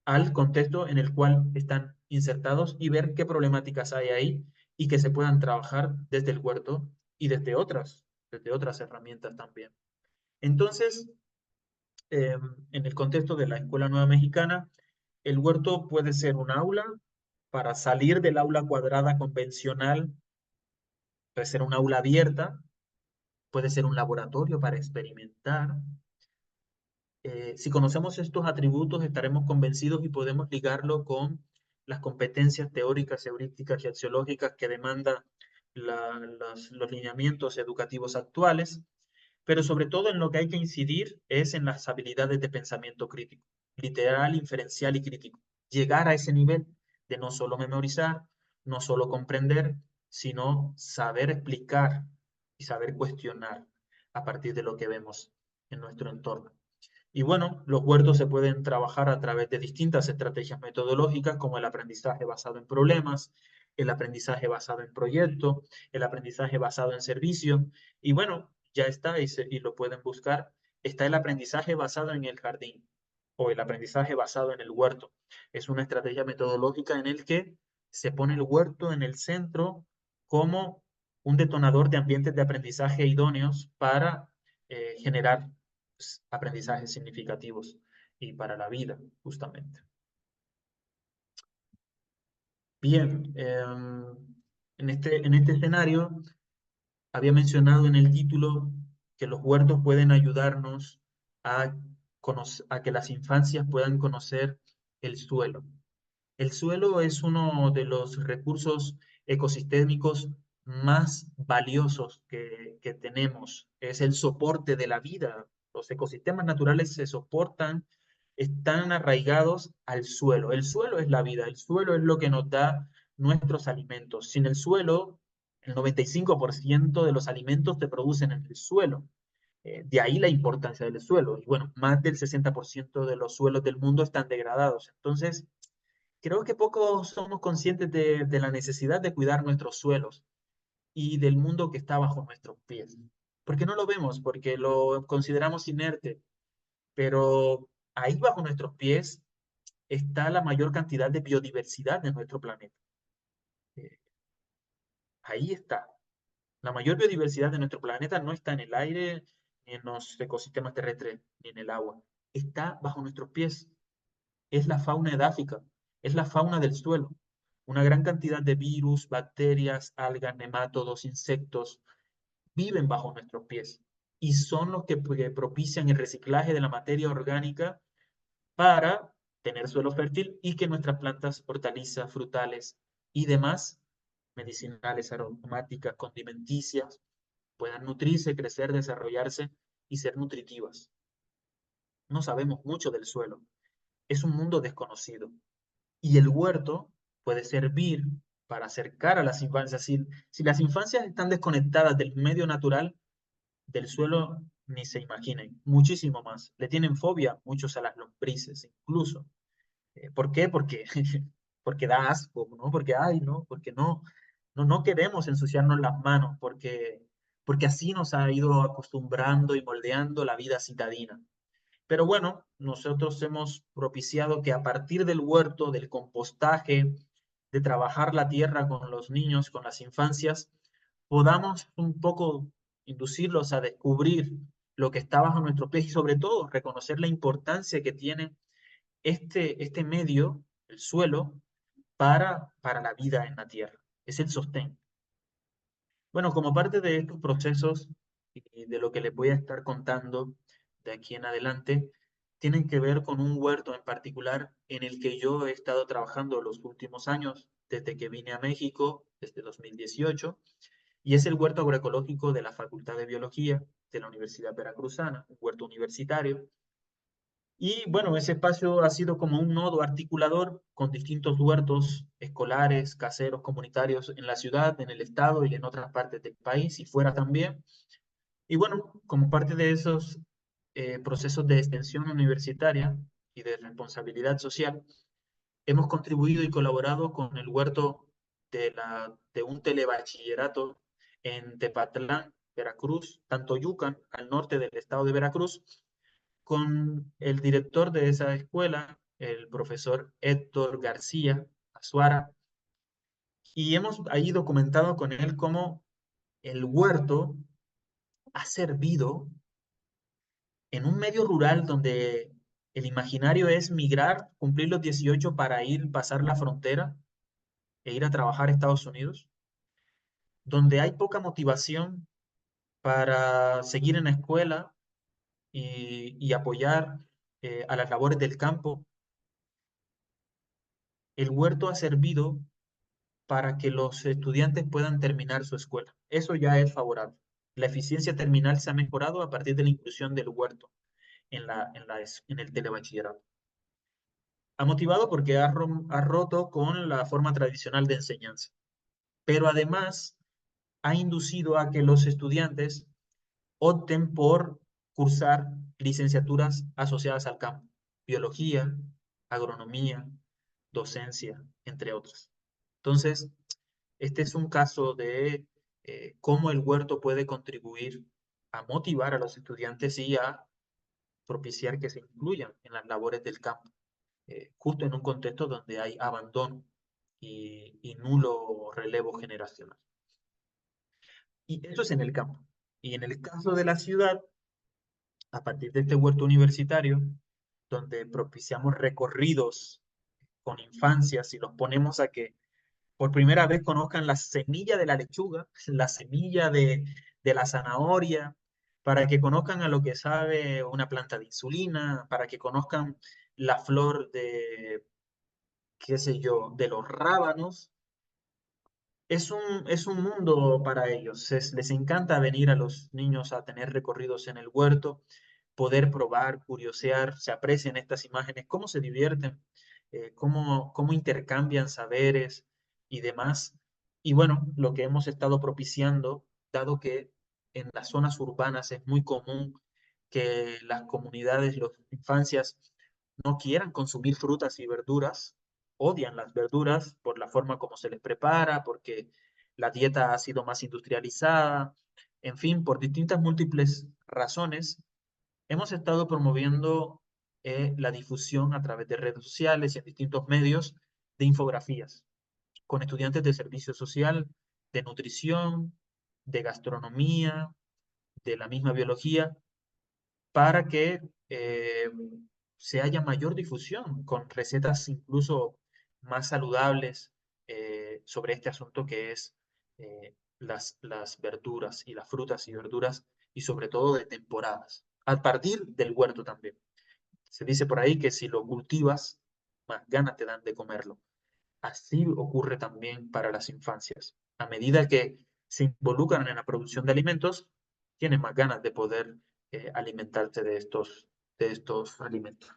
al contexto en el cual están insertados y ver qué problemáticas hay ahí y que se puedan trabajar desde el huerto y desde otras herramientas también. Entonces, eh, en el contexto de la Escuela Nueva Mexicana, el huerto puede ser un aula para salir del aula cuadrada convencional, puede ser un aula abierta, puede ser un laboratorio para experimentar. Si conocemos estos atributos, estaremos convencidos y podemos ligarlo con las competencias teóricas, heurísticas y axiológicas que demandan los lineamientos educativos actuales, pero sobre todo en lo que hay que incidir es en las habilidades de pensamiento crítico, literal, inferencial y crítico. Llegar a ese nivel de no solo memorizar, no solo comprender, sino saber explicar y saber cuestionar a partir de lo que vemos en nuestro entorno. Y bueno, los huertos se pueden trabajar a través de distintas estrategias metodológicas como el aprendizaje basado en problemas, el aprendizaje basado en proyectos, el aprendizaje basado en servicio. Y bueno, ya está y lo pueden buscar. Está el aprendizaje basado en el jardín o el aprendizaje basado en el huerto. Es una estrategia metodológica en el que se pone el huerto en el centro como un detonador de ambientes de aprendizaje idóneos para generar aprendizajes significativos y para la vida, justamente. Bien, en este escenario había mencionado en el título que los huertos pueden ayudarnos a, a que las infancias puedan conocer el suelo. El suelo es uno de los recursos ecosistémicos más valiosos que tenemos. Es el soporte de la vida. Los ecosistemas naturales se soportan, están arraigados al suelo. El suelo es la vida, el suelo es lo que nos da nuestros alimentos. Sin el suelo, el 95% de los alimentos se producen en el suelo. De ahí la importancia del suelo. Y bueno, más del 60% de los suelos del mundo están degradados. Entonces, creo que poco somos conscientes de la necesidad de cuidar nuestros suelos y del mundo que está bajo nuestros pies. Porque no lo vemos, porque lo consideramos inerte, pero ahí bajo nuestros pies está la mayor cantidad de biodiversidad de nuestro planeta. Eh, Ahí está. La mayor biodiversidad de nuestro planeta no está en el aire, ni en los ecosistemas terrestres, ni en el agua. Está bajo nuestros pies. Es la fauna edáfica, es la fauna del suelo. Una gran cantidad de virus, bacterias, algas, nemátodos, insectos viven bajo nuestros pies y son los que propician el reciclaje de la materia orgánica para tener suelo fértil y que nuestras plantas, hortalizas, frutales y demás medicinales, aromáticas, condimenticias, puedan nutrirse, crecer, desarrollarse y ser nutritivas. No sabemos mucho del suelo. Es un mundo desconocido. Y el huerto puede servir para acercar a las infancias. Si las infancias están desconectadas del medio natural, del suelo, ni se imaginen, muchísimo más. Le tienen fobia muchos a las lombrices, incluso. ¿Por qué? Porque, porque da asco, ¿no? Porque, ay, ¿no? Porque no queremos ensuciarnos las manos, porque así nos ha ido acostumbrando y moldeando la vida citadina. Pero bueno, nosotros hemos propiciado que a partir del huerto, del compostaje, de trabajar la tierra con los niños, con las infancias, podamos un poco inducirlos a descubrir lo que está bajo nuestros pies y sobre todo reconocer la importancia que tiene este medio, el suelo, para la vida en la tierra. Es el sostén. Bueno, como parte de estos procesos y de lo que les voy a estar contando de aquí en adelante, tienen que ver con un huerto en particular en el que yo he estado trabajando los últimos años, desde que vine a México, desde 2018, y es el huerto agroecológico de la Facultad de Biología de la Universidad Veracruzana, un huerto universitario. Y bueno, ese espacio ha sido como un nodo articulador con distintos huertos escolares, caseros, comunitarios en la ciudad, en el estado y en otras partes del país y fuera también. Y bueno, como parte de esos procesos de extensión universitaria y de responsabilidad social, hemos contribuido y colaborado con el huerto de un telebachillerato en Tepatlán, Veracruz, Tantoyucan, al norte del estado de Veracruz, con el director de esa escuela, el profesor Héctor García Azuara, y hemos ahí documentado con él cómo el huerto ha servido en un medio rural donde el imaginario es migrar, cumplir los 18 para ir, pasar la frontera e ir a trabajar a Estados Unidos, donde hay poca motivación para seguir en la escuela y apoyar a las labores del campo. El huerto ha servido para que los estudiantes puedan terminar su escuela. Eso ya es favorable. La eficiencia terminal se ha mejorado a partir de la inclusión del huerto en el telebachillerato. Ha motivado porque ha roto con la forma tradicional de enseñanza, pero además ha inducido a que los estudiantes opten por cursar licenciaturas asociadas al campo, biología, agronomía, docencia, entre otras. Entonces, este es un caso de cómo el huerto puede contribuir a motivar a los estudiantes y a propiciar que se incluyan en las labores del campo, justo en un contexto donde hay abandono y nulo relevo generacional. Y eso es en el campo. Y en el caso de la ciudad, a partir de este huerto universitario, donde propiciamos recorridos con infancias y los ponemos a que por primera vez conozcan la semilla de la lechuga, la semilla de la zanahoria, para que conozcan a lo que sabe una planta de insulina, para que conozcan la flor de, qué sé yo, de los rábanos. Es un mundo para ellos. Les encanta venir a los niños a tener recorridos en el huerto, poder probar, curiosear, se aprecian estas imágenes, cómo se divierten, cómo intercambian saberes y demás. Y bueno, lo que hemos estado propiciando, dado que en las zonas urbanas es muy común que las comunidades, las infancias, no quieran consumir frutas y verduras, odian las verduras por la forma como se les prepara, porque la dieta ha sido más industrializada, en fin, por distintas múltiples razones, hemos estado promoviendo la difusión a través de redes sociales y en distintos medios de infografías con estudiantes de servicio social, de nutrición, de gastronomía, de la misma biología, para que se haya mayor difusión con recetas incluso más saludables sobre este asunto que es las verduras y las frutas y verduras y sobre todo de temporadas, a partir del huerto también. Se dice por ahí que si lo cultivas, más ganas te dan de comerlo. Así ocurre también para las infancias. A medida que se involucran en la producción de alimentos, tienen más ganas de poder alimentarse de estos alimentos.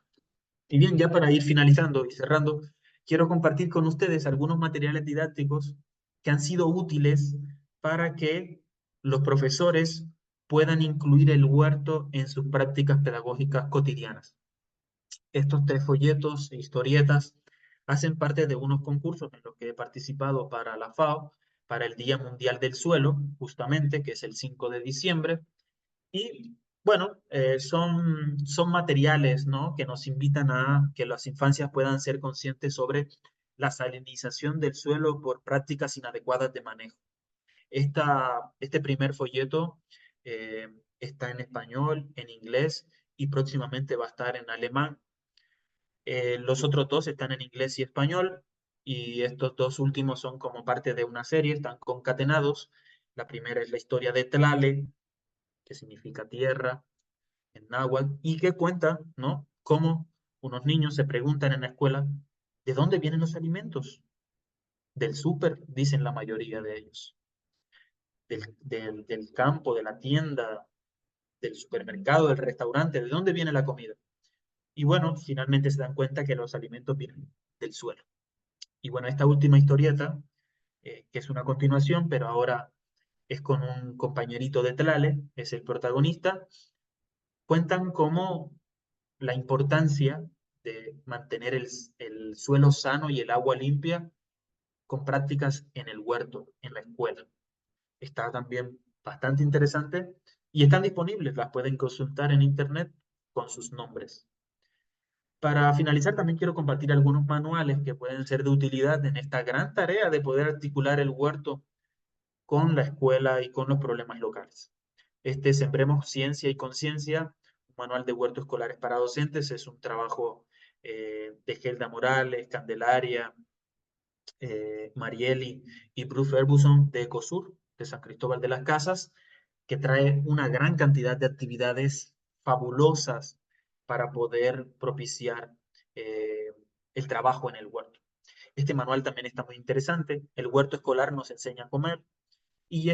Y bien, ya para ir finalizando y cerrando, quiero compartir con ustedes algunos materiales didácticos que han sido útiles para que los profesores puedan incluir el huerto en sus prácticas pedagógicas cotidianas. Estos tres folletos e historietas hacen parte de unos concursos en los que he participado para la FAO, para el Día Mundial del Suelo, justamente, que es el 5 de diciembre. Y bueno, son materiales, ¿no?, que nos invitan a que las infancias puedan ser conscientes sobre la salinización del suelo por prácticas inadecuadas de manejo. Este primer folleto está en español, en inglés y próximamente va a estar en alemán. Los otros dos están en inglés y español, y estos dos últimos son como parte de una serie, están concatenados. La primera es la historia de Tlale, que significa tierra en náhuatl, y que cuenta, ¿no?, cómo unos niños se preguntan en la escuela, ¿de dónde vienen los alimentos? Del súper, dicen la mayoría de ellos. Del campo, de la tienda, del supermercado, del restaurante, ¿de dónde viene la comida? Y bueno, finalmente se dan cuenta que los alimentos vienen del suelo. Y bueno, esta última historieta, que es una continuación, pero ahora es con un compañerito de Tlale, es el protagonista, cuentan cómo la importancia de mantener el suelo sano y el agua limpia con prácticas en el huerto, en la escuela. está también bastante interesante y están disponibles, las pueden consultar en internet con sus nombres. Para finalizar, también quiero compartir algunos manuales que pueden ser de utilidad en esta gran tarea de poder articular el huerto con la escuela y con los problemas locales. Este Sembremos Ciencia y Conciencia, un manual de huertos escolares para docentes, es un trabajo de Gelda Morales, Candelaria, Marieli y Bruce Ferguson de Ecosur, de San Cristóbal de las Casas, que trae una gran cantidad de actividades fabulosas para poder propiciar eh, el trabajo en el huerto. Este manual también está muy interesante. El huerto escolar nos enseña a comer, y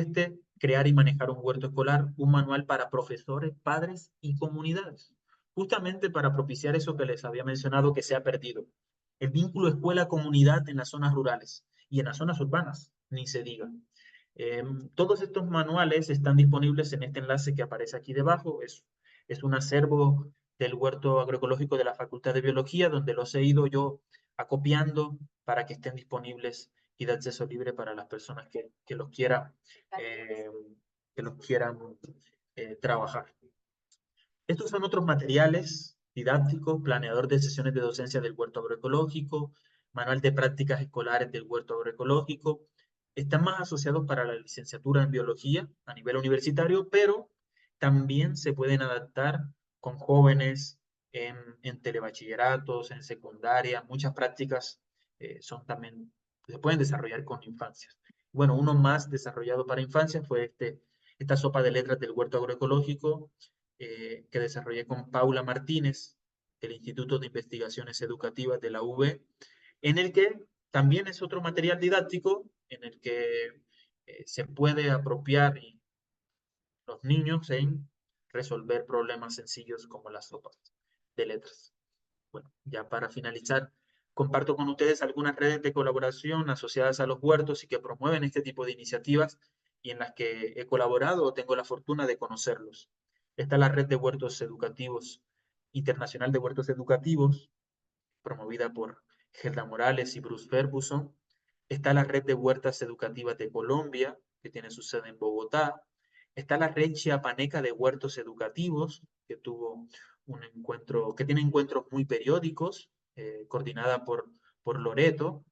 crear y manejar un huerto escolar, un manual para profesores, padres y comunidades, justamente para propiciar eso que les había mencionado que se ha perdido, el vínculo escuela-comunidad en las zonas rurales y en las zonas urbanas, ni se diga. Todos estos manuales están disponibles en este enlace que aparece aquí debajo, es un acervo del huerto agroecológico de la Facultad de Biología, donde los he ido yo acopiando para que estén disponibles y de acceso libre para las personas que los quieran eh, trabajar. Estos son otros materiales didácticos, planeador de sesiones de docencia del huerto agroecológico, manual de prácticas escolares del huerto agroecológico. Están más asociados para la licenciatura en biología a nivel universitario, pero también se pueden adaptar con jóvenes en telebachilleratos, en secundaria. Muchas prácticas son también, se pueden desarrollar con infancias. Bueno, uno más desarrollado para infancias fue esta sopa de letras del huerto agroecológico, que desarrollé con Paula Martínez del Instituto de Investigaciones Educativas de la UB, en el que también es otro material didáctico en el que se puede apropiar los niños en resolver problemas sencillos como las sopas de letras. Bueno, ya para finalizar, comparto con ustedes algunas redes de colaboración asociadas a los huertos y que promueven este tipo de iniciativas y en las que he colaborado o tengo la fortuna de conocerlos. Está la Red de Huertos Educativos, Internacional de Huertos Educativos, promovida por Gerda Morales y Bruce Ferguson. Está la Red de Huertas Educativas de Colombia, que tiene su sede en Bogotá. Está la Red Chiapaneca de Huertos Educativos, que tuvo un encuentro, que tiene encuentros muy periódicos, coordinada por Loreto.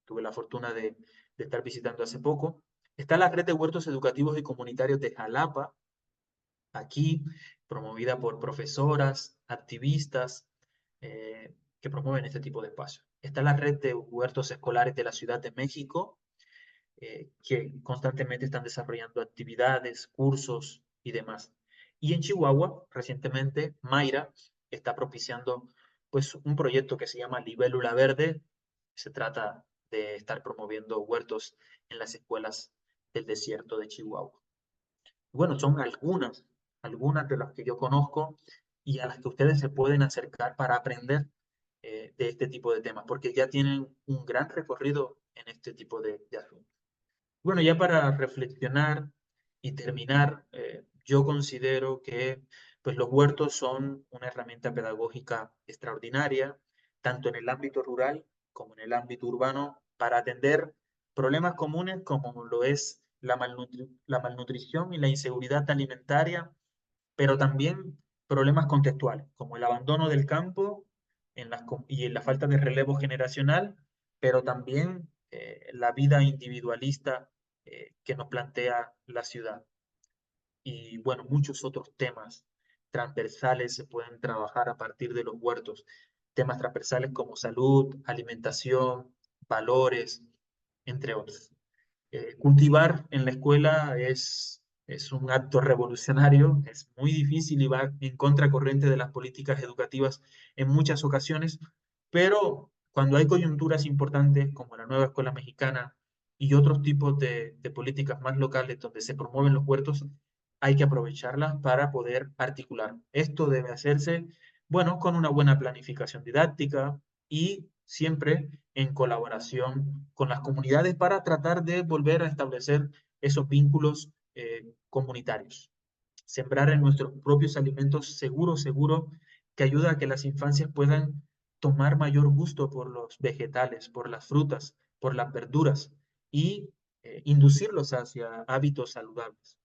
Tuve la fortuna de estar visitando hace poco. Está la Red de Huertos Educativos y Comunitarios de Jalapa, aquí, promovida por profesoras, activistas, que promueven este tipo de espacios. Está la red de huertos escolares de la Ciudad de México, que constantemente están desarrollando actividades, cursos y demás. Y en Chihuahua, recientemente, Mayra está propiciando pues, un proyecto que se llama Libélula Verde. Se trata de estar promoviendo huertos en las escuelas del desierto de Chihuahua. Bueno, son algunas de las que yo conozco y a las que ustedes se pueden acercar para aprender de este tipo de temas, porque ya tienen un gran recorrido en este tipo de asuntos. Bueno, ya para reflexionar y terminar, yo considero que pues, los huertos son una herramienta pedagógica extraordinaria, tanto en el ámbito rural como en el ámbito urbano, para atender problemas comunes como lo es la malnutrición y la inseguridad alimentaria, pero también problemas contextuales, como el abandono del campo y en la falta de relevo generacional, pero también la vida individualista que nos plantea la ciudad. Y bueno, muchos otros temas transversales se pueden trabajar a partir de los huertos. Temas transversales como salud, alimentación, valores, entre otros. Cultivar en la escuela es un acto revolucionario, es muy difícil y va en contracorriente de las políticas educativas en muchas ocasiones, pero cuando hay coyunturas importantes como la nueva escuela mexicana y otros tipos de políticas más locales donde se promueven los huertos, hay que aprovecharlas para poder articular. Esto debe hacerse, bueno, con una buena planificación didáctica y siempre en colaboración con las comunidades para tratar de volver a establecer esos vínculos comunitarios. Sembrar en nuestros propios alimentos seguro, que ayuda a que las infancias puedan tomar mayor gusto por los vegetales, por las frutas, por las verduras y inducirlos hacia hábitos saludables,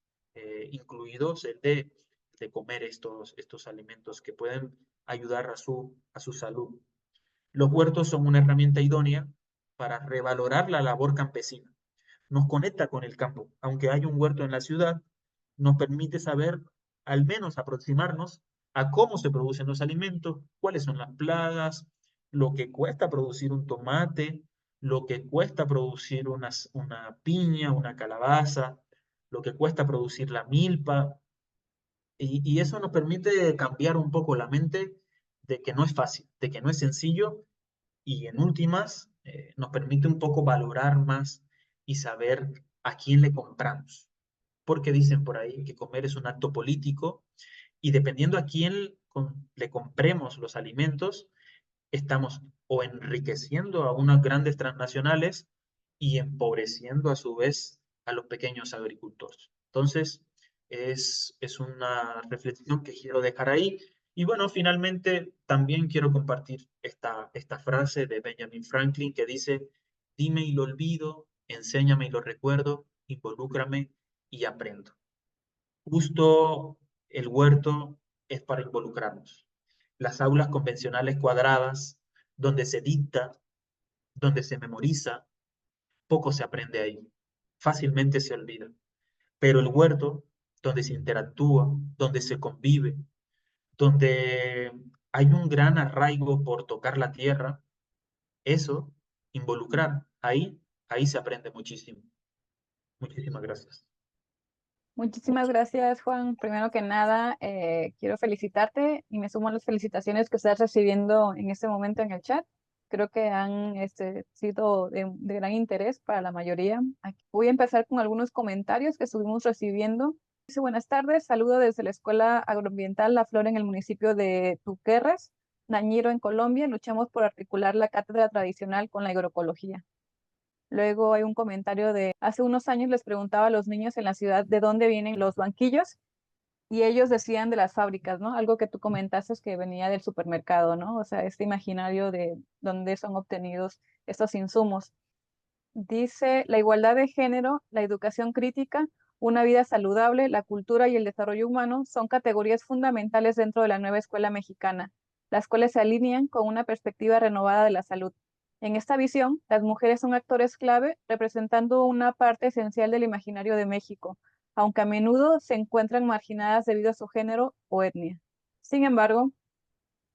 incluidos el de comer estos alimentos que pueden ayudar a su salud. Los huertos son una herramienta idónea para revalorar la labor campesina. Nos conecta con el campo. Aunque haya un huerto en la ciudad, nos permite saber, al menos aproximarnos a cómo se producen los alimentos, cuáles son las plagas, lo que cuesta producir un tomate, lo que cuesta producir una piña, una calabaza, lo que cuesta producir la milpa. Y eso nos permite cambiar un poco la mente de que no es fácil, de que no es sencillo y en últimas nos permite un poco valorar más y saber a quién le compramos. Porque dicen por ahí que comer es un acto político y dependiendo a quién le compremos los alimentos, estamos o enriqueciendo a unas grandes transnacionales y empobreciendo a su vez a los pequeños agricultores. Entonces, es una reflexión que quiero dejar ahí. Y bueno, finalmente también quiero compartir esta frase de Benjamin Franklin que dice, dime y lo olvido, enséñame y lo recuerdo, involúcrame y aprendo. Justo el huerto es para involucrarnos. Las aulas convencionales cuadradas, donde se dicta, donde se memoriza, poco se aprende ahí. Fácilmente se olvida. Pero el huerto, donde se interactúa, donde se convive, donde hay un gran arraigo por tocar la tierra, eso, involucrar, ahí se aprende muchísimo. Muchísimas gracias. Muchísimas gracias, Juan. Primero que nada, quiero felicitarte y me sumo a las felicitaciones que estás recibiendo en este momento en el chat. Creo que han sido de gran interés para la mayoría. Voy a empezar con algunos comentarios que estuvimos recibiendo. Dice, buenas tardes, saludo desde la Escuela Agroambiental La Flor en el municipio de Tuquerres, Nañiro, en Colombia. Luchamos por articular la cátedra tradicional con la agroecología. Luego hay un comentario de, hace unos años les preguntaba a los niños en la ciudad de dónde vienen los banquillos y ellos decían de las fábricas, ¿no? Algo que tú comentaste es que venía del supermercado, ¿no? O sea, este imaginario de dónde son obtenidos estos insumos. Dice, la igualdad de género, la educación crítica, una vida saludable, la cultura y el desarrollo humano son categorías fundamentales dentro de la nueva escuela mexicana, las cuales se alinean con una perspectiva renovada de la salud. En esta visión, las mujeres son actores clave, representando una parte esencial del imaginario de México, aunque a menudo se encuentran marginadas debido a su género o etnia. Sin embargo,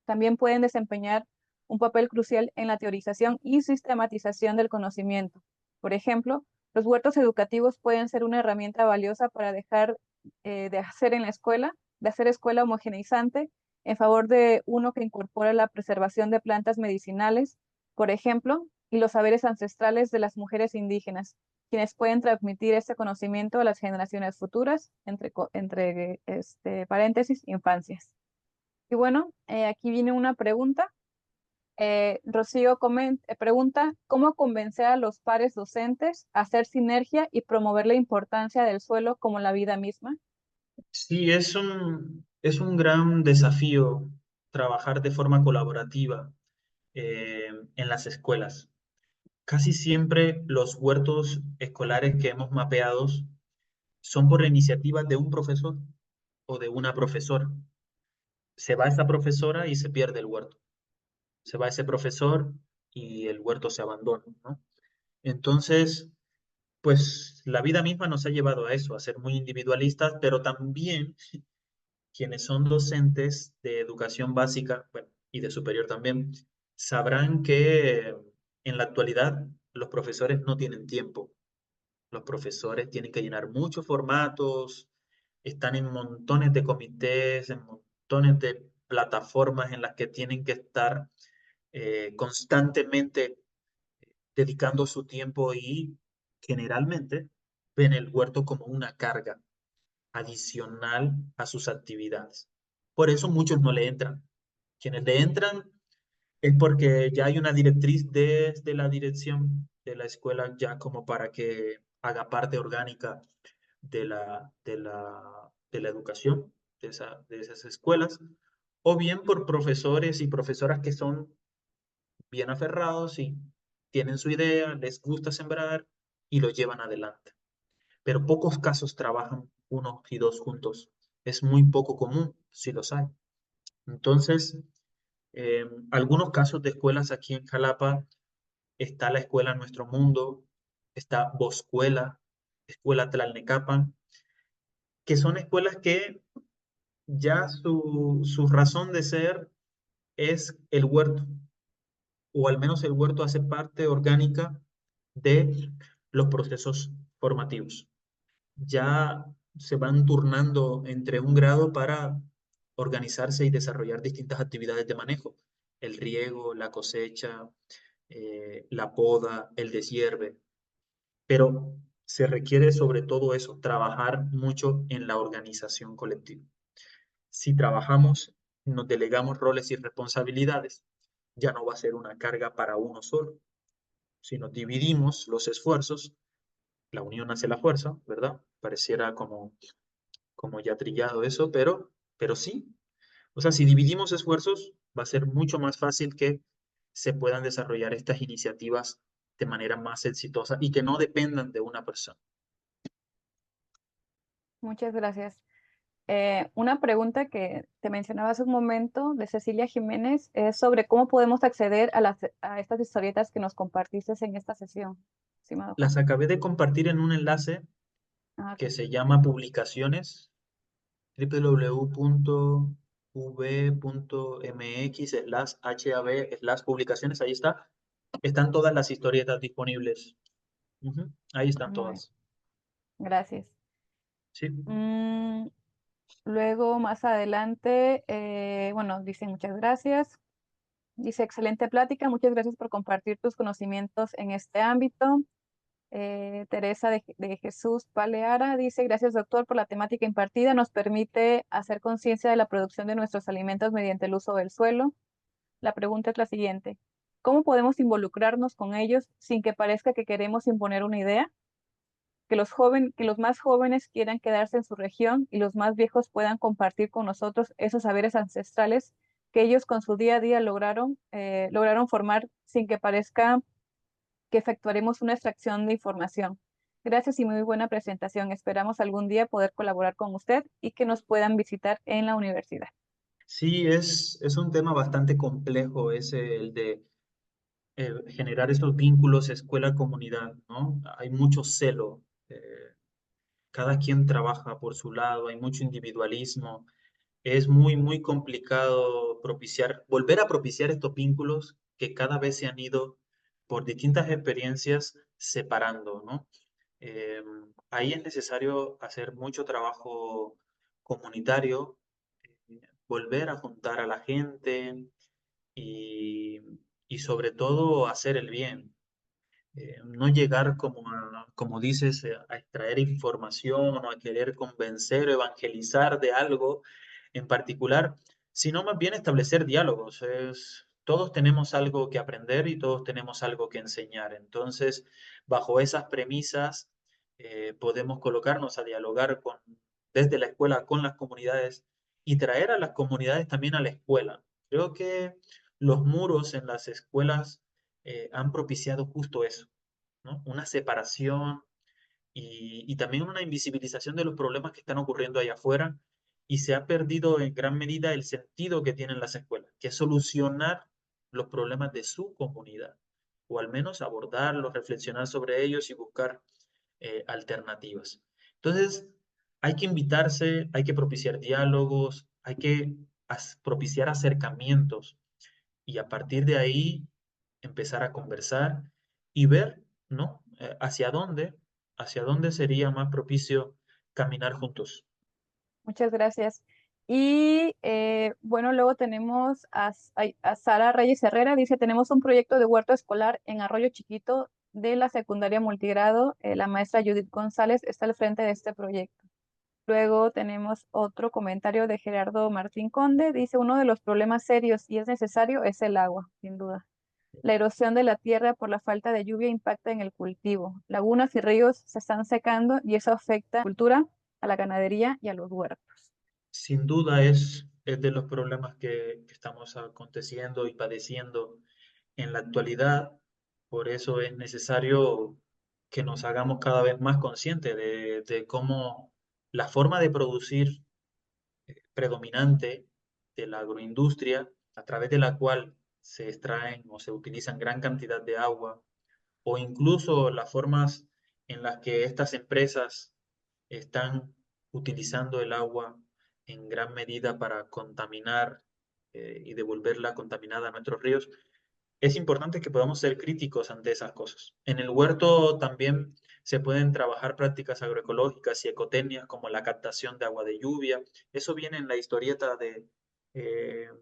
también pueden desempeñar un papel crucial en la teorización y sistematización del conocimiento. Por ejemplo, los huertos educativos pueden ser una herramienta valiosa para dejar de hacer en la escuela, de hacer escuela homogeneizante en favor de uno que incorpora la preservación de plantas medicinales, por ejemplo, y los saberes ancestrales de las mujeres indígenas, quienes pueden transmitir este conocimiento a las generaciones futuras, entre paréntesis, infancias. Y bueno, aquí viene una pregunta. Rocío pregunta, ¿cómo convencer a los pares docentes a hacer sinergia y promover la importancia del suelo como la vida misma? Sí, es un gran desafío trabajar de forma colaborativa en las escuelas. Casi siempre los huertos escolares que hemos mapeado son por la iniciativa de un profesor o de una profesora. Se va esa profesora y se pierde el huerto. Se va ese profesor y el huerto se abandona, ¿no? Entonces, pues la vida misma nos ha llevado a eso, a ser muy individualistas, pero también quienes son docentes de educación básica, bueno, y de superior también, sabrán que en la actualidad los profesores no tienen tiempo. Los profesores tienen que llenar muchos formatos, están en montones de comités, en montones de plataformas en las que tienen que estar constantemente dedicando su tiempo y generalmente ven el huerto como una carga adicional a sus actividades. Por eso muchos no le entran. Quienes le entran es porque ya hay una directriz desde la dirección de la escuela ya como para que haga parte orgánica de la educación de esas escuelas, o bien por profesores y profesoras que son bien aferrados y tienen su idea, les gusta sembrar y lo llevan adelante. Pero pocos casos trabajan uno y dos juntos. Es muy poco común, si los hay. Entonces, algunos casos de escuelas aquí en Jalapa, está la escuela Nuestro Mundo, está Boscuela, Escuela Tlalnecapan, que son escuelas que ya su razón de ser es el huerto, o al menos el huerto hace parte orgánica de los procesos formativos. Ya se van turnando entre un grado para organizarse y desarrollar distintas actividades de manejo, el riego, la cosecha, la poda, el deshierve, pero se requiere sobre todo eso, trabajar mucho en la organización colectiva. Si trabajamos, nos delegamos roles y responsabilidades, ya no va a ser una carga para uno solo. Si nos dividimos los esfuerzos, la unión hace la fuerza, ¿verdad? Pareciera como ya trillado eso, pero sí. O sea, si dividimos esfuerzos, va a ser mucho más fácil que se puedan desarrollar estas iniciativas de manera más exitosa y que no dependan de una persona. Muchas gracias. Una pregunta que te mencionaba hace un momento de Cecilia Jiménez es sobre cómo podemos acceder a estas historietas que nos compartiste en esta sesión, estimado Juan. Las acabé de compartir en un enlace Ah, que ok. se llama Publicaciones, www.v.mx/hab/publicaciones. Ahí está. Están todas las historietas disponibles. Ujú, ahí están Muy bien, todas. gracias. Sí. Mm, luego, más adelante, bueno, dice muchas gracias. Dice, excelente plática, muchas gracias por compartir tus conocimientos en este ámbito. Teresa de Jesús Paleara dice, gracias doctor por la temática impartida, nos permite hacer conciencia de la producción de nuestros alimentos mediante el uso del suelo. La pregunta es la siguiente, ¿cómo podemos involucrarnos con ellos sin que parezca que queremos imponer una idea? Que los más jóvenes quieran quedarse en su región y los más viejos puedan compartir con nosotros esos saberes ancestrales que ellos con su día a día lograron formar sin que parezca que efectuaremos una extracción de información. Gracias y muy buena presentación. Esperamos algún día poder colaborar con usted y que nos puedan visitar en la universidad. Sí, es un tema bastante complejo ese, el de generar esos vínculos escuela-comunidad, ¿no? Hay mucho celo, cada quien trabaja por su lado, hay mucho individualismo. Es muy, muy complicado volver a propiciar estos vínculos que cada vez se han ido por distintas experiencias separando, ¿no? Eh, Ahí es necesario hacer mucho trabajo comunitario, volver a juntar a la gente y, y sobre todo hacer el bien. No llegar como dices, a extraer información o a querer convencer o evangelizar de algo en particular, sino más bien establecer diálogos. Todos tenemos algo que aprender y todos tenemos algo que enseñar. Entonces, bajo esas premisas, podemos colocarnos a dialogar desde la escuela con las comunidades y traer a las comunidades también a la escuela. Creo que los muros en las escuelas han propiciado justo eso, ¿no? Una separación y también una invisibilización de los problemas que están ocurriendo allá afuera y se ha perdido en gran medida el sentido que tienen las escuelas, que es solucionar los problemas de su comunidad o al menos abordarlos, reflexionar sobre ellos y buscar alternativas. Entonces, hay que invitarse, hay que propiciar diálogos, hay que propiciar acercamientos y a partir de ahí empezar a conversar y ver, ¿no? Hacia dónde sería más propicio caminar juntos. Muchas gracias. Y bueno, luego tenemos a Sara Reyes Herrera. Dice, tenemos un proyecto de huerto escolar en Arroyo Chiquito de la secundaria multigrado. La maestra Judith González está al frente de este proyecto. Luego tenemos otro comentario de Gerardo Martín Conde. Dice, uno de los problemas serios y es necesario es el agua, sin duda. La erosión de la tierra por la falta de lluvia impacta en el cultivo. Lagunas y ríos se están secando y eso afecta a la cultura, a la ganadería y a los huertos. Sin duda es de los problemas que estamos aconteciendo y padeciendo en la actualidad. Por eso es necesario que nos hagamos cada vez más conscientes de cómo la forma de producir predominante de la agroindustria, a través de la cual se extraen o se utilizan gran cantidad de agua, o incluso las formas en las que estas empresas están utilizando el agua en gran medida para contaminar y devolverla contaminada a nuestros ríos, es importante que podamos ser críticos ante esas cosas. En el huerto también se pueden trabajar prácticas agroecológicas y ecotecnias como la captación de agua de lluvia. Eso viene en la historieta de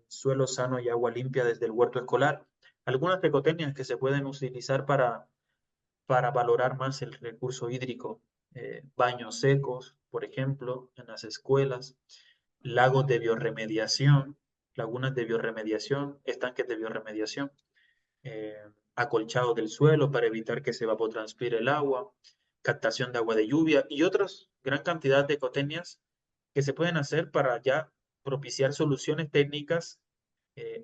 suelo sano y agua limpia desde el huerto escolar. Algunas ecotecnias que se pueden utilizar para valorar más el recurso hídrico. Baños secos, por ejemplo, en las escuelas, lagos de biorremediación, lagunas de biorremediación, estanques de biorremediación, eh, acolchado del suelo para evitar que se evapotranspire el agua, captación de agua de lluvia y otras gran cantidad de ecotecnias que se pueden hacer para ya propiciar soluciones técnicas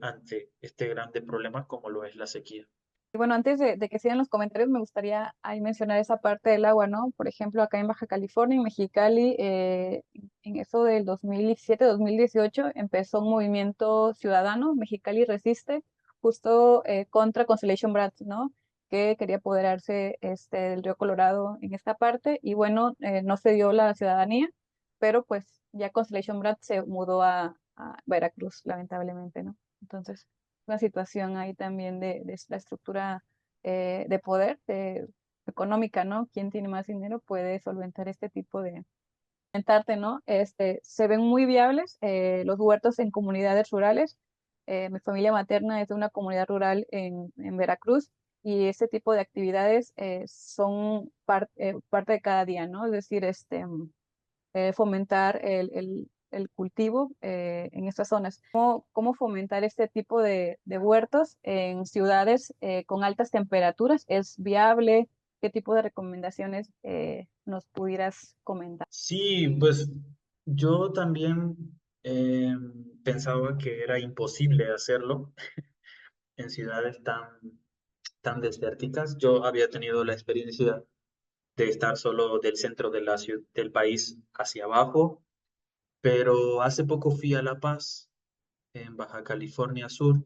ante este grande problema como lo es la sequía. Y bueno, antes de que sigan los comentarios, me gustaría ahí mencionar esa parte del agua, ¿no? Por ejemplo, acá en Baja California, en Mexicali, en eso del 2017-2018, empezó un movimiento ciudadano, Mexicali Resiste, justo contra Constellation Brands, ¿no? Que quería apoderarse del río Colorado en esta parte. Y bueno, no se dio la ciudadanía, pero pues ya Constellation Brands se mudó a Veracruz, lamentablemente, ¿no? Entonces una situación ahí también de la estructura de poder económica, ¿no? Quien tiene más dinero puede solventar este tipo de comentarte, ¿no? Se ven muy viables los huertos en comunidades rurales. Mi familia materna es de una comunidad rural en Veracruz y ese tipo de actividades son parte de cada día, ¿no? Es decir, fomentar el cultivo en estas zonas. ¿Cómo fomentar este tipo de huertos en ciudades con altas temperaturas? ¿Es viable? ¿Qué tipo de recomendaciones nos pudieras comentar? Sí, pues yo también pensaba que era imposible hacerlo en ciudades tan desérticas. Yo había tenido la experiencia de estar solo del centro de del país hacia abajo, pero hace poco fui a La Paz, en Baja California Sur,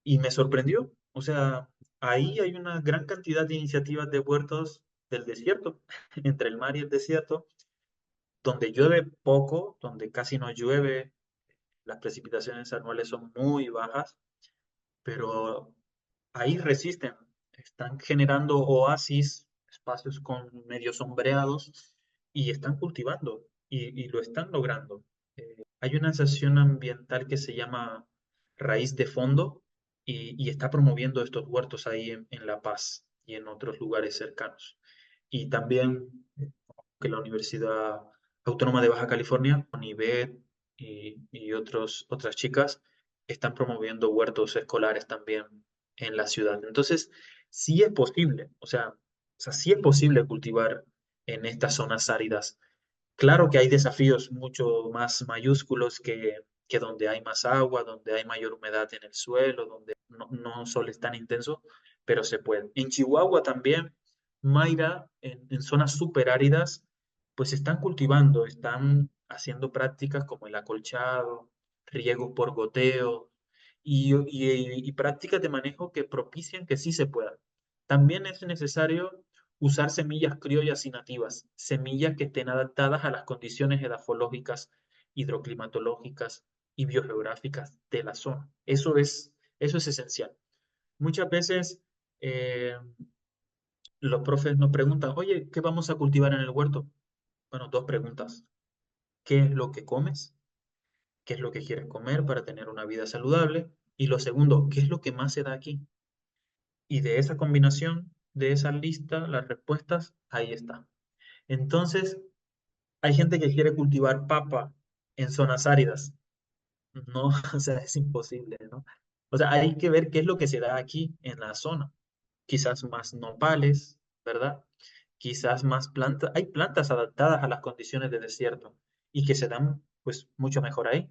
y me sorprendió. O sea, ahí hay una gran cantidad de iniciativas de huertos del desierto, entre el mar y el desierto, donde llueve poco, donde casi no llueve, las precipitaciones anuales son muy bajas, pero ahí resisten, están generando oasis, espacios con medio sombreados y están cultivando y lo están logrando. Hay una asociación ambiental que se llama Raíz de Fondo y está promoviendo estos huertos ahí en La Paz y en otros lugares cercanos. Y también que la Universidad Autónoma de Baja California, UNIBED y otras chicas están promoviendo huertos escolares también en la ciudad. Entonces, sí es posible, o sea, sí es posible cultivar en estas zonas áridas. Claro que hay desafíos mucho más mayúsculos que donde hay más agua, donde hay mayor humedad en el suelo, donde no un sol es tan intenso, pero se puede. En Chihuahua también, Mayra, en zonas súper áridas, pues están cultivando, están haciendo prácticas como el acolchado, riego por goteo y prácticas de manejo que propician que sí se pueda. También es necesario usar semillas criollas y nativas, semillas que estén adaptadas a las condiciones edafológicas, hidroclimatológicas y biogeográficas de la zona. Eso es esencial. Muchas veces eh, los profes nos preguntan, oye, ¿qué vamos a cultivar en el huerto? Bueno, dos preguntas. ¿Qué es lo que comes? ¿Qué es lo que quieres comer para tener una vida saludable? Y lo segundo, ¿qué es lo que más se da aquí? Y de esa combinación, de esa lista, las respuestas, ahí está. Entonces, hay gente que quiere cultivar papa en zonas áridas. No, o sea, es imposible, ¿no? O sea, hay que ver qué es lo que se da aquí en la zona. Quizás más nopales, ¿verdad? Quizás más plantas. Hay plantas adaptadas a las condiciones de desierto y que se dan, pues, mucho mejor ahí.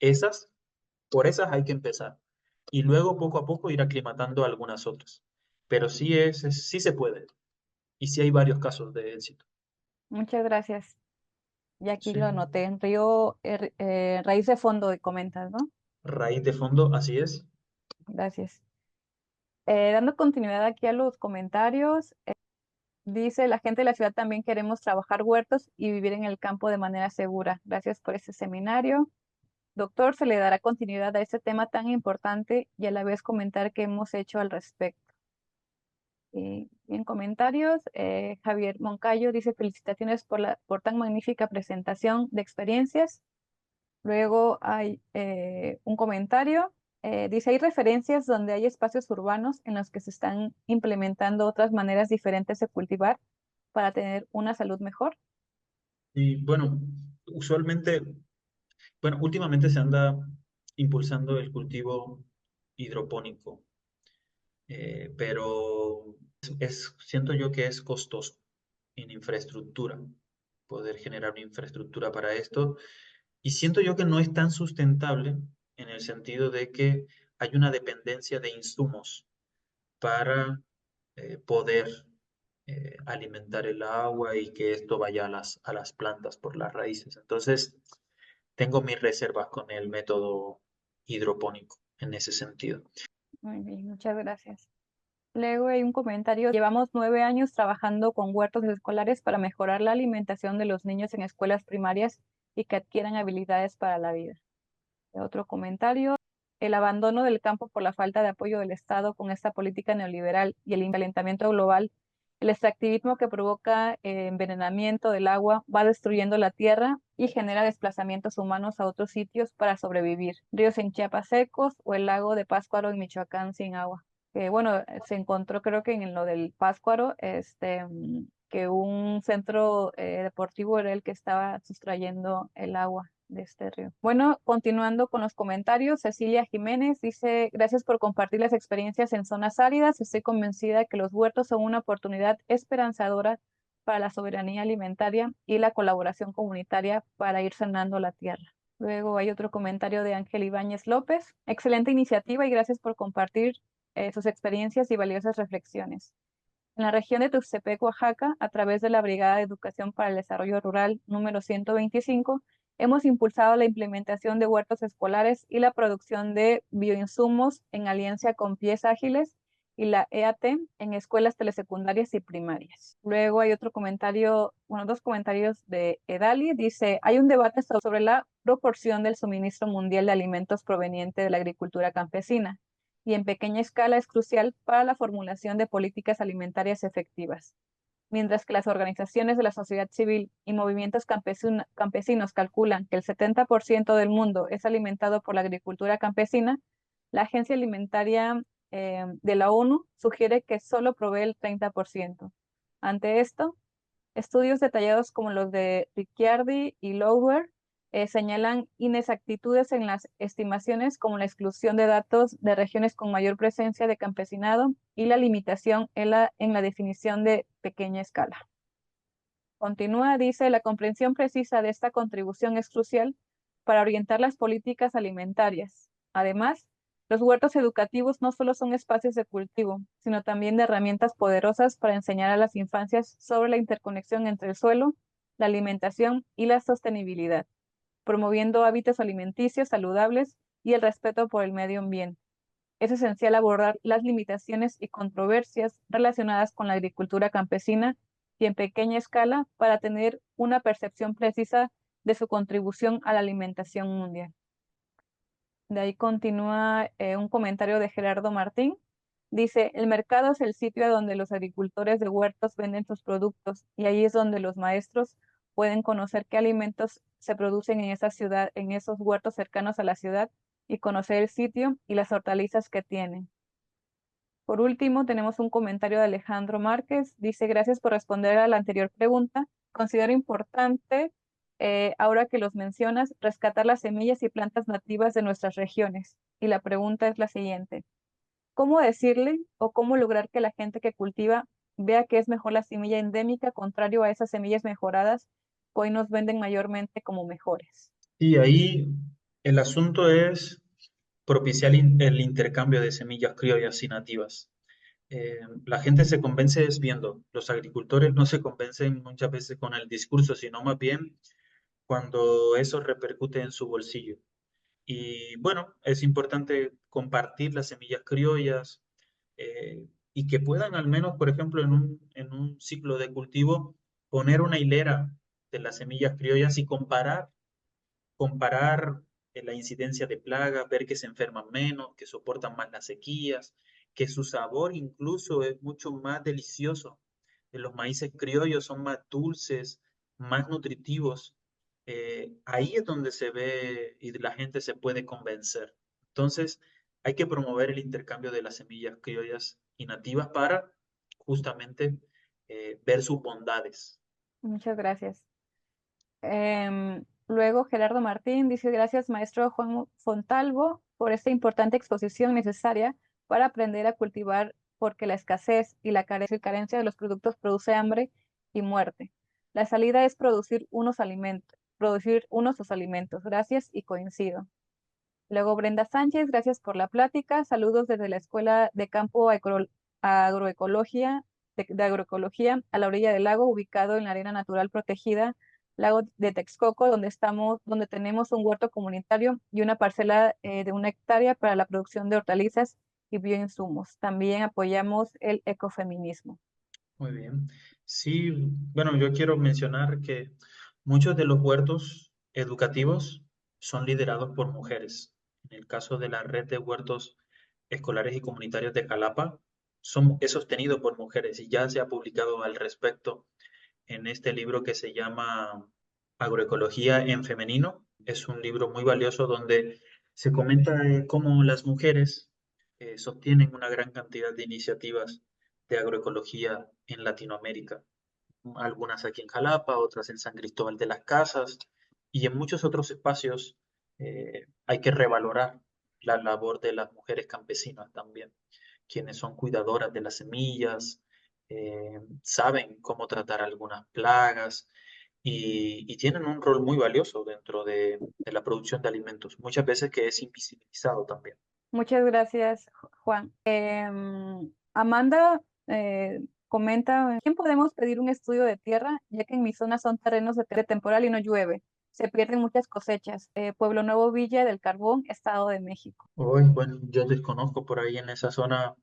Esas, por esas hay que empezar. Y luego, poco a poco, ir aclimatando algunas otras. Pero sí se puede. y sí hay varios casos de éxito. Muchas gracias. Y aquí Sí. lo anoté en Río, raíz de fondo y comentas, ¿no? Raíz de fondo, así es. Gracias. Dando continuidad aquí a los comentarios, dice, la gente de la ciudad también queremos trabajar huertos y vivir en el campo de manera segura. Gracias por este seminario. Doctor, se le dará continuidad a este tema tan importante y a la vez comentar qué hemos hecho al respecto. Y en comentarios, Javier Moncayo dice felicitaciones por tan magnífica presentación de experiencias. Luego hay un comentario, dice, hay referencias donde hay espacios urbanos en los que se están implementando otras maneras diferentes de cultivar para tener una salud mejor. Y bueno, usualmente, bueno, últimamente se anda impulsando el cultivo hidropónico, pero siento yo que es costoso en infraestructura, poder generar una infraestructura para esto. Y siento yo que no es tan sustentable en el sentido de que hay una dependencia de insumos para poder alimentar el agua y que esto vaya a las plantas por las raíces. Entonces, tengo mis reservas con el método hidropónico en ese sentido. Muy bien, muchas gracias. Luego hay un comentario. Llevamos 9 años trabajando con huertos escolares para mejorar la alimentación de los niños en escuelas primarias y que adquieran habilidades para la vida. Otro comentario. El abandono del campo por la falta de apoyo del Estado con esta política neoliberal y el calentamiento global, el extractivismo que provoca envenenamiento del agua va destruyendo la tierra y genera desplazamientos humanos a otros sitios para sobrevivir. Ríos en Chiapas secos o el lago de Pátzcuaro en Michoacán sin agua. Bueno, se encontró creo que en lo del Pátzcuaro, que un centro deportivo era el que estaba sustrayendo el agua de este río. Bueno, continuando con los comentarios, Cecilia Jiménez dice, gracias por compartir las experiencias en zonas áridas. Estoy convencida que los huertos son una oportunidad esperanzadora para la soberanía alimentaria y la colaboración comunitaria para ir sanando la tierra. Luego hay otro comentario de Ángel Ibáñez López. Excelente iniciativa y gracias por compartir sus experiencias y valiosas reflexiones. En la región de Tuxtepec, Oaxaca, a través de la Brigada de Educación para el Desarrollo Rural número 125, hemos impulsado la implementación de huertos escolares y la producción de bioinsumos en alianza con Pies Ágiles y la EAT en escuelas telesecundarias y primarias. Luego hay otro comentario, bueno, dos comentarios de Edali. Dice, hay un debate sobre la proporción del suministro mundial de alimentos proveniente de la agricultura campesina y en pequeña escala es crucial para la formulación de políticas alimentarias efectivas. Mientras que las organizaciones de la sociedad civil y movimientos campesinos calculan que el 70% del mundo es alimentado por la agricultura campesina, la Agencia Alimentaria de la ONU sugiere que solo provee el 30%. Ante esto, estudios detallados como los de Ricciardi y Lower señalan inexactitudes en las estimaciones como la exclusión de datos de regiones con mayor presencia de campesinado y la limitación en la definición de pequeña escala. Continúa, dice, la comprensión precisa de esta contribución es crucial para orientar las políticas alimentarias. Además, los huertos educativos no solo son espacios de cultivo, sino también de herramientas poderosas para enseñar a las infancias sobre la interconexión entre el suelo, la alimentación y la sostenibilidad, promoviendo hábitos alimenticios saludables y el respeto por el medio ambiente. Es esencial abordar las limitaciones y controversias relacionadas con la agricultura campesina y en pequeña escala para tener una percepción precisa de su contribución a la alimentación mundial. De ahí continúa un comentario de Gerardo Martín. Dice, el mercado es el sitio a donde los agricultores de huertos venden sus productos y ahí es donde los maestros pueden conocer qué alimentos se producen en esa ciudad, en esos huertos cercanos a la ciudad y conocer el sitio y las hortalizas que tienen. Por último, tenemos un comentario de Alejandro Márquez. Dice, gracias por responder a la anterior pregunta. Considero importante, ahora que los mencionas, rescatar las semillas y plantas nativas de nuestras regiones. Y la pregunta es la siguiente. ¿Cómo decirle o cómo lograr que la gente que cultiva vea que es mejor la semilla endémica contrario a esas semillas mejoradas que hoy nos venden mayormente como mejores? Y ahí el asunto es propiciar el intercambio de semillas criollas y nativas. La gente se convence es viendo. Los agricultores no se convencen muchas veces con el discurso, sino más bien cuando eso repercute en su bolsillo. Y bueno, es importante compartir las semillas criollas, y que puedan al menos, por ejemplo, en un ciclo de cultivo, poner una hilera de las semillas criollas y comparar la incidencia de plagas, ver que se enferman menos, que soportan más las sequías, que su sabor incluso es mucho más delicioso. Los maíces criollos son más dulces, más nutritivos. Ahí es donde se ve y la gente se puede convencer. Entonces, hay que promover el intercambio de las semillas criollas y nativas para justamente ver sus bondades. Muchas gracias. Luego Gerardo Martín dice, gracias maestro Juan Fontalvo por esta importante exposición necesaria para aprender a cultivar porque la escasez y la carencia de los productos produce hambre y muerte. La salida es producir unos sus alimentos. Gracias y coincido. Luego Brenda Sánchez, gracias por la plática. Saludos desde la Escuela de Campo Agroecología, de Agroecología a la orilla del lago, ubicado en la área natural protegida, lago de Texcoco, donde tenemos un huerto comunitario y una parcela de 1 hectárea para la producción de hortalizas y bioinsumos. También apoyamos el ecofeminismo. Muy bien. Sí, bueno, yo quiero mencionar que muchos de los huertos educativos son liderados por mujeres. En el caso de la red de huertos escolares y comunitarios de Jalapa, es sostenido por mujeres y ya se ha publicado al respecto en este libro que se llama Agroecología en Femenino. Es un libro muy valioso donde se comenta cómo las mujeres sostienen una gran cantidad de iniciativas de agroecología en Latinoamérica. Algunas aquí en Jalapa, otras en San Cristóbal de las Casas y en muchos otros espacios. Hay que revalorar la labor de las mujeres campesinas también, quienes son cuidadoras de las semillas, saben cómo tratar algunas plagas y tienen un rol muy valioso dentro de la producción de alimentos, muchas veces que es invisibilizado también. Muchas gracias, Juan. Amanda comenta, ¿quién podemos pedir un estudio de tierra? Ya que en mi zona son terrenos de temporal y no llueve. Se pierden muchas cosechas. Pueblo Nuevo, Villa del Carbón, Estado de México. Hoy, bueno, yo desconozco por ahí en esa zona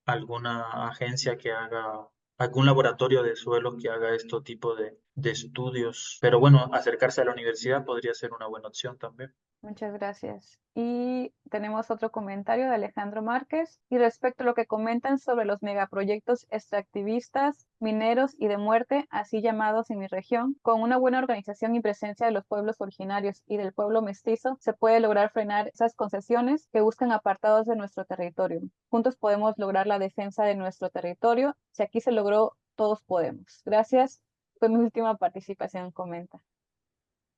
alguna agencia que haga, algún laboratorio de suelos que haga este tipo de estudios, pero bueno, acercarse a la universidad podría ser una buena opción también. Muchas gracias. Y tenemos otro comentario de Alejandro Márquez. Y respecto a lo que comentan sobre los megaproyectos extractivistas, mineros y de muerte, así llamados en mi región, con una buena organización y presencia de los pueblos originarios y del pueblo mestizo, se puede lograr frenar esas concesiones que buscan apartados de nuestro territorio. Juntos podemos lograr la defensa de nuestro territorio. Si aquí se logró, todos podemos. Gracias. Fue mi última participación, comenta.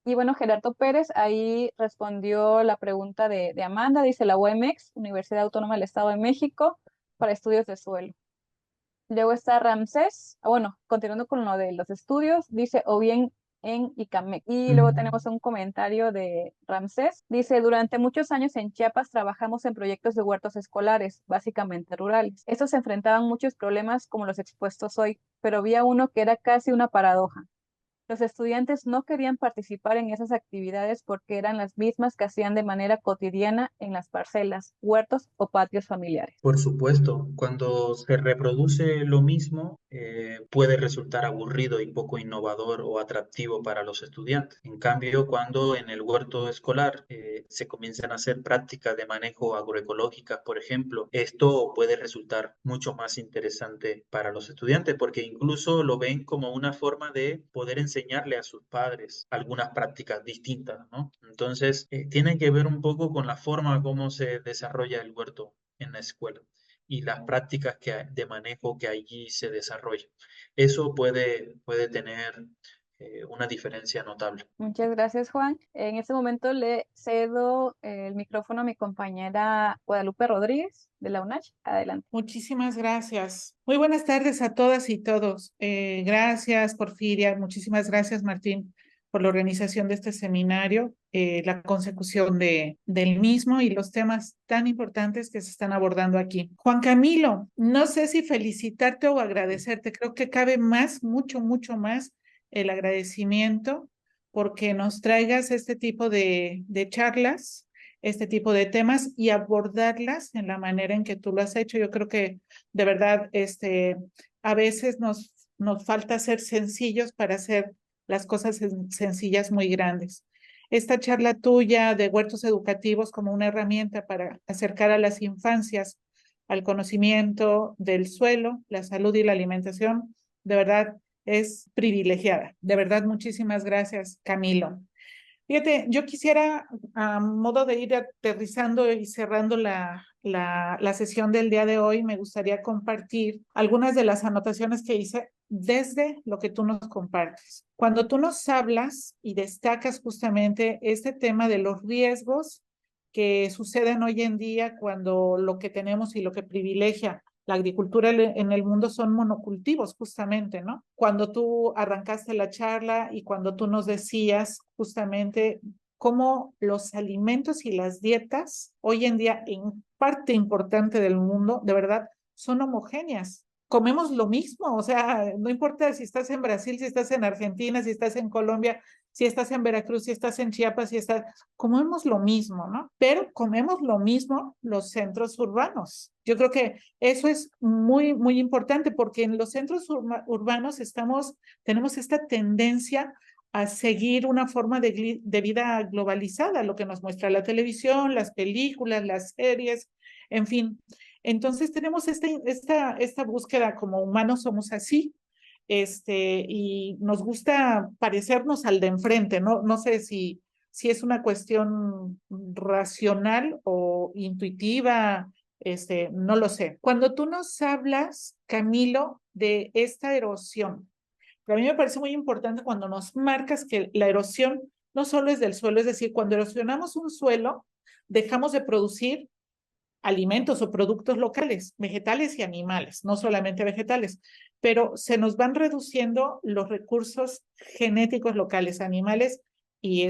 Y bueno, Gerardo Pérez ahí respondió la pregunta de Amanda, dice la UMX, Universidad Autónoma del Estado de México, para estudios de suelo. Luego está Ramsés, bueno, continuando con lo de los estudios, dice o bien en ICAMEC. Y luego tenemos un comentario de Ramsés, dice, durante muchos años en Chiapas trabajamos en proyectos de huertos escolares, básicamente rurales. Estos se enfrentaban muchos problemas como los expuestos hoy, pero había uno que era casi una paradoja. Los estudiantes no querían participar en esas actividades porque eran las mismas que hacían de manera cotidiana en las parcelas, huertos o patios familiares. Por supuesto, cuando se reproduce lo mismo, puede resultar aburrido y poco innovador o atractivo para los estudiantes. En cambio, cuando en el huerto escolar se comienzan a hacer prácticas de manejo agroecológicas, por ejemplo, esto puede resultar mucho más interesante para los estudiantes porque incluso lo ven como una forma de poder enseñarle a sus padres algunas prácticas distintas, ¿no? Entonces, tiene que ver un poco con la forma como se desarrolla el huerto en la escuela y las prácticas de manejo que allí se desarrollan. Eso puede tener una diferencia notable. Muchas gracias, Juan. En este momento le cedo el micrófono a mi compañera Guadalupe Rodríguez de la UNACH. Adelante. Muchísimas gracias. Muy buenas tardes a todas y todos. Gracias, Porfiria. Muchísimas gracias, Martín, por la organización de este seminario, la consecución del mismo y los temas tan importantes que se están abordando aquí. Juan Camilo, no sé si felicitarte o agradecerte, creo que cabe más, mucho, mucho más el agradecimiento porque nos traigas este tipo de charlas, este tipo de temas y abordarlas en la manera en que tú lo has hecho. Yo creo que de verdad a veces nos falta ser sencillos para hacer las cosas sencillas muy grandes. Esta charla tuya de huertos educativos como una herramienta para acercar a las infancias al conocimiento del suelo, la salud y la alimentación, de verdad es privilegiada. De verdad, muchísimas gracias, Camilo. Fíjate, yo quisiera, a modo de ir aterrizando y cerrando la sesión del día de hoy, me gustaría compartir algunas de las anotaciones que hice desde lo que tú nos compartes. Cuando tú nos hablas y destacas justamente este tema de los riesgos que suceden hoy en día cuando lo que tenemos y lo que privilegia la agricultura en el mundo son monocultivos, justamente, ¿no? Cuando tú arrancaste la charla y cuando tú nos decías justamente cómo los alimentos y las dietas hoy en día en parte importante del mundo, de verdad, son homogéneas. Comemos lo mismo, o sea, no importa si estás en Brasil, si estás en Argentina, si estás en Colombia, si estás en Veracruz, si estás en Chiapas, si estás, comemos lo mismo, ¿no? Pero comemos lo mismo los centros urbanos. Yo creo que eso es muy, muy importante porque en los centros urbanos tenemos esta tendencia a seguir una forma de vida globalizada, lo que nos muestra la televisión, las películas, las series, en fin. Entonces tenemos esta búsqueda como humanos somos así, y nos gusta parecernos al de enfrente, ¿no? No sé si es una cuestión racional o intuitiva, no lo sé. Cuando tú nos hablas, Camilo, de esta erosión, a mí me parece muy importante cuando nos marcas que la erosión no solo es del suelo, es decir, cuando erosionamos un suelo, dejamos de producir alimentos o productos locales, vegetales y animales, no solamente vegetales, pero se nos van reduciendo los recursos genéticos locales, animales y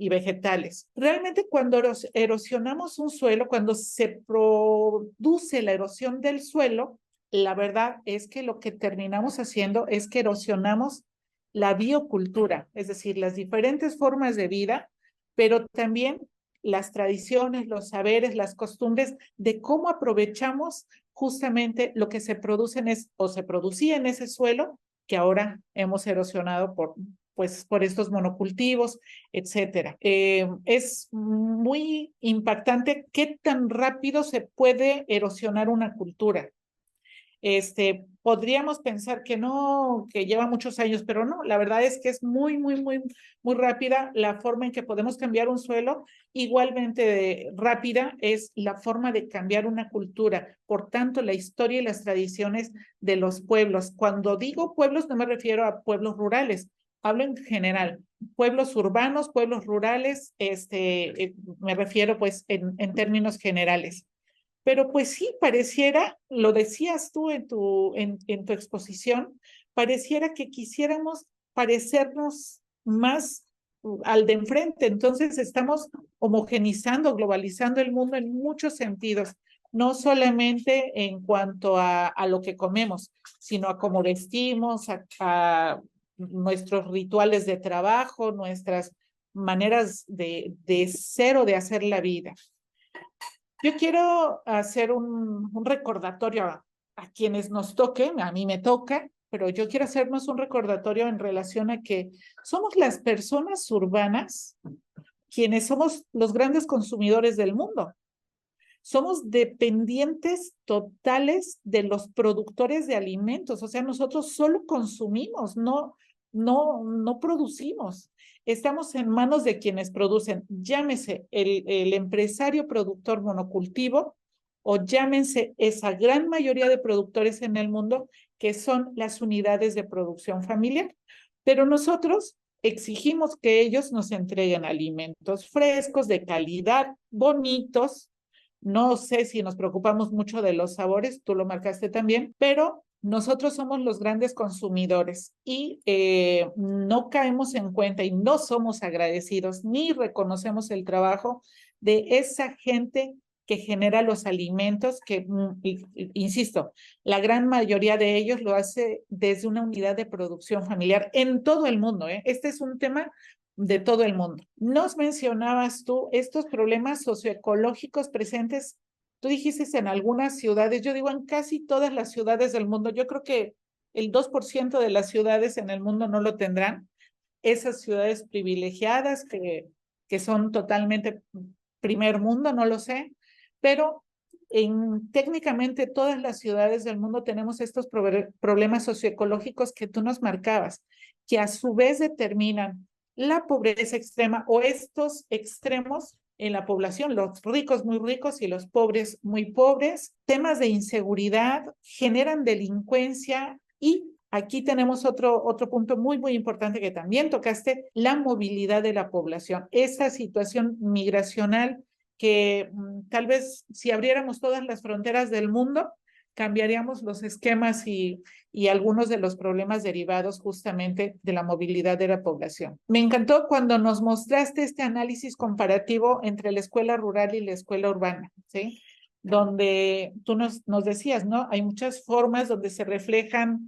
vegetales. Realmente cuando erosionamos un suelo, cuando se produce la erosión del suelo, la verdad es que lo que terminamos haciendo es que erosionamos la biocultura, es decir, las diferentes formas de vida, pero también las tradiciones, los saberes, las costumbres de cómo aprovechamos justamente lo que se produce o se producía en ese suelo que ahora hemos erosionado por estos monocultivos, etcétera. Es muy impactante qué tan rápido se puede erosionar una cultura. Podríamos pensar que no, que lleva muchos años, pero no, la verdad es que es muy, muy, muy, muy rápida la forma en que podemos cambiar un suelo. Igualmente rápida es la forma de cambiar una cultura. Por tanto, la historia y las tradiciones de los pueblos. Cuando digo pueblos, no me refiero a pueblos rurales, hablo en general. Pueblos urbanos, pueblos rurales, me refiero pues en términos generales. Pero pues sí, pareciera, lo decías tú en tu exposición, pareciera que quisiéramos parecernos más al de enfrente. Entonces estamos homogenizando, globalizando el mundo en muchos sentidos, no solamente en cuanto a lo que comemos, sino a cómo vestimos, a nuestros rituales de trabajo, nuestras maneras de ser o de hacer la vida. Yo quiero hacer un recordatorio a quienes nos toquen, a mí me toca, pero yo quiero hacernos un recordatorio en relación a que somos las personas urbanas quienes somos los grandes consumidores del mundo. Somos dependientes totales de los productores de alimentos, o sea, nosotros solo consumimos, no producimos. Estamos en manos de quienes producen, llámese el empresario productor monocultivo o llámense esa gran mayoría de productores en el mundo que son las unidades de producción familiar. Pero nosotros exigimos que ellos nos entreguen alimentos frescos, de calidad, bonitos. No sé si nos preocupamos mucho de los sabores, tú lo marcaste también, pero nosotros somos los grandes consumidores y no caemos en cuenta y no somos agradecidos ni reconocemos el trabajo de esa gente que genera los alimentos, que, insisto, la gran mayoría de ellos lo hace desde una unidad de producción familiar en todo el mundo, ¿eh? Este es un tema de todo el mundo. Nos mencionabas tú estos problemas socioecológicos presentes. Tú dijiste en algunas ciudades, yo digo en casi todas las ciudades del mundo. Yo creo que el 2% de las ciudades en el mundo no lo tendrán. Esas ciudades privilegiadas que son totalmente primer mundo, no lo sé, pero técnicamente todas las ciudades del mundo tenemos estos problemas socioecológicos que tú nos marcabas, que a su vez determinan la pobreza extrema o estos extremos en la población, los ricos muy ricos y los pobres muy pobres, temas de inseguridad, generan delincuencia y aquí tenemos otro punto muy, muy importante que también tocaste, la movilidad de la población, esa situación migracional que tal vez si abriéramos todas las fronteras del mundo, cambiaríamos los esquemas y algunos de los problemas derivados justamente de la movilidad de la población. Me encantó cuando nos mostraste este análisis comparativo entre la escuela rural y la escuela urbana, ¿sí? Donde tú nos decías, ¿no? Hay muchas formas donde se reflejan,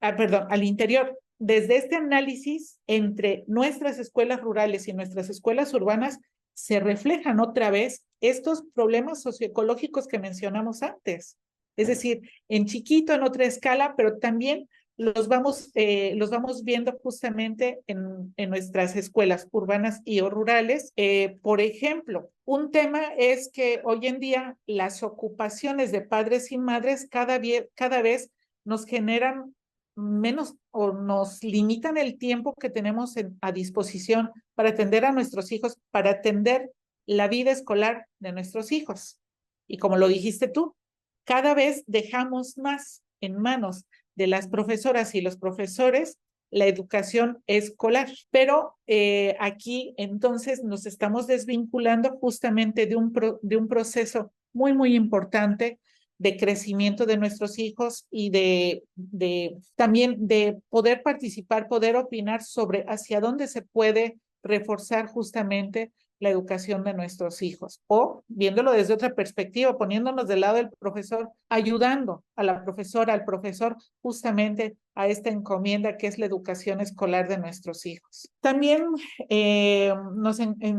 al interior. Desde este análisis entre nuestras escuelas rurales y nuestras escuelas urbanas, se reflejan otra vez estos problemas socioecológicos que mencionamos antes. Es decir, en chiquito, en otra escala, pero también los vamos viendo justamente en nuestras escuelas urbanas y o rurales. Por ejemplo, un tema es que hoy en día las ocupaciones de padres y madres cada vez nos generan menos o nos limitan el tiempo que tenemos a disposición para atender a nuestros hijos, para atender la vida escolar de nuestros hijos. Y como lo dijiste tú, cada vez dejamos más en manos de las profesoras y los profesores la educación escolar. Pero aquí entonces nos estamos desvinculando justamente de un proceso muy, muy importante de crecimiento de nuestros hijos y también de poder participar, poder opinar sobre hacia dónde se puede reforzar justamente la educación de nuestros hijos, o viéndolo desde otra perspectiva, poniéndonos del lado del profesor, ayudando a la profesora, al profesor, justamente a esta encomienda que es la educación escolar de nuestros hijos. También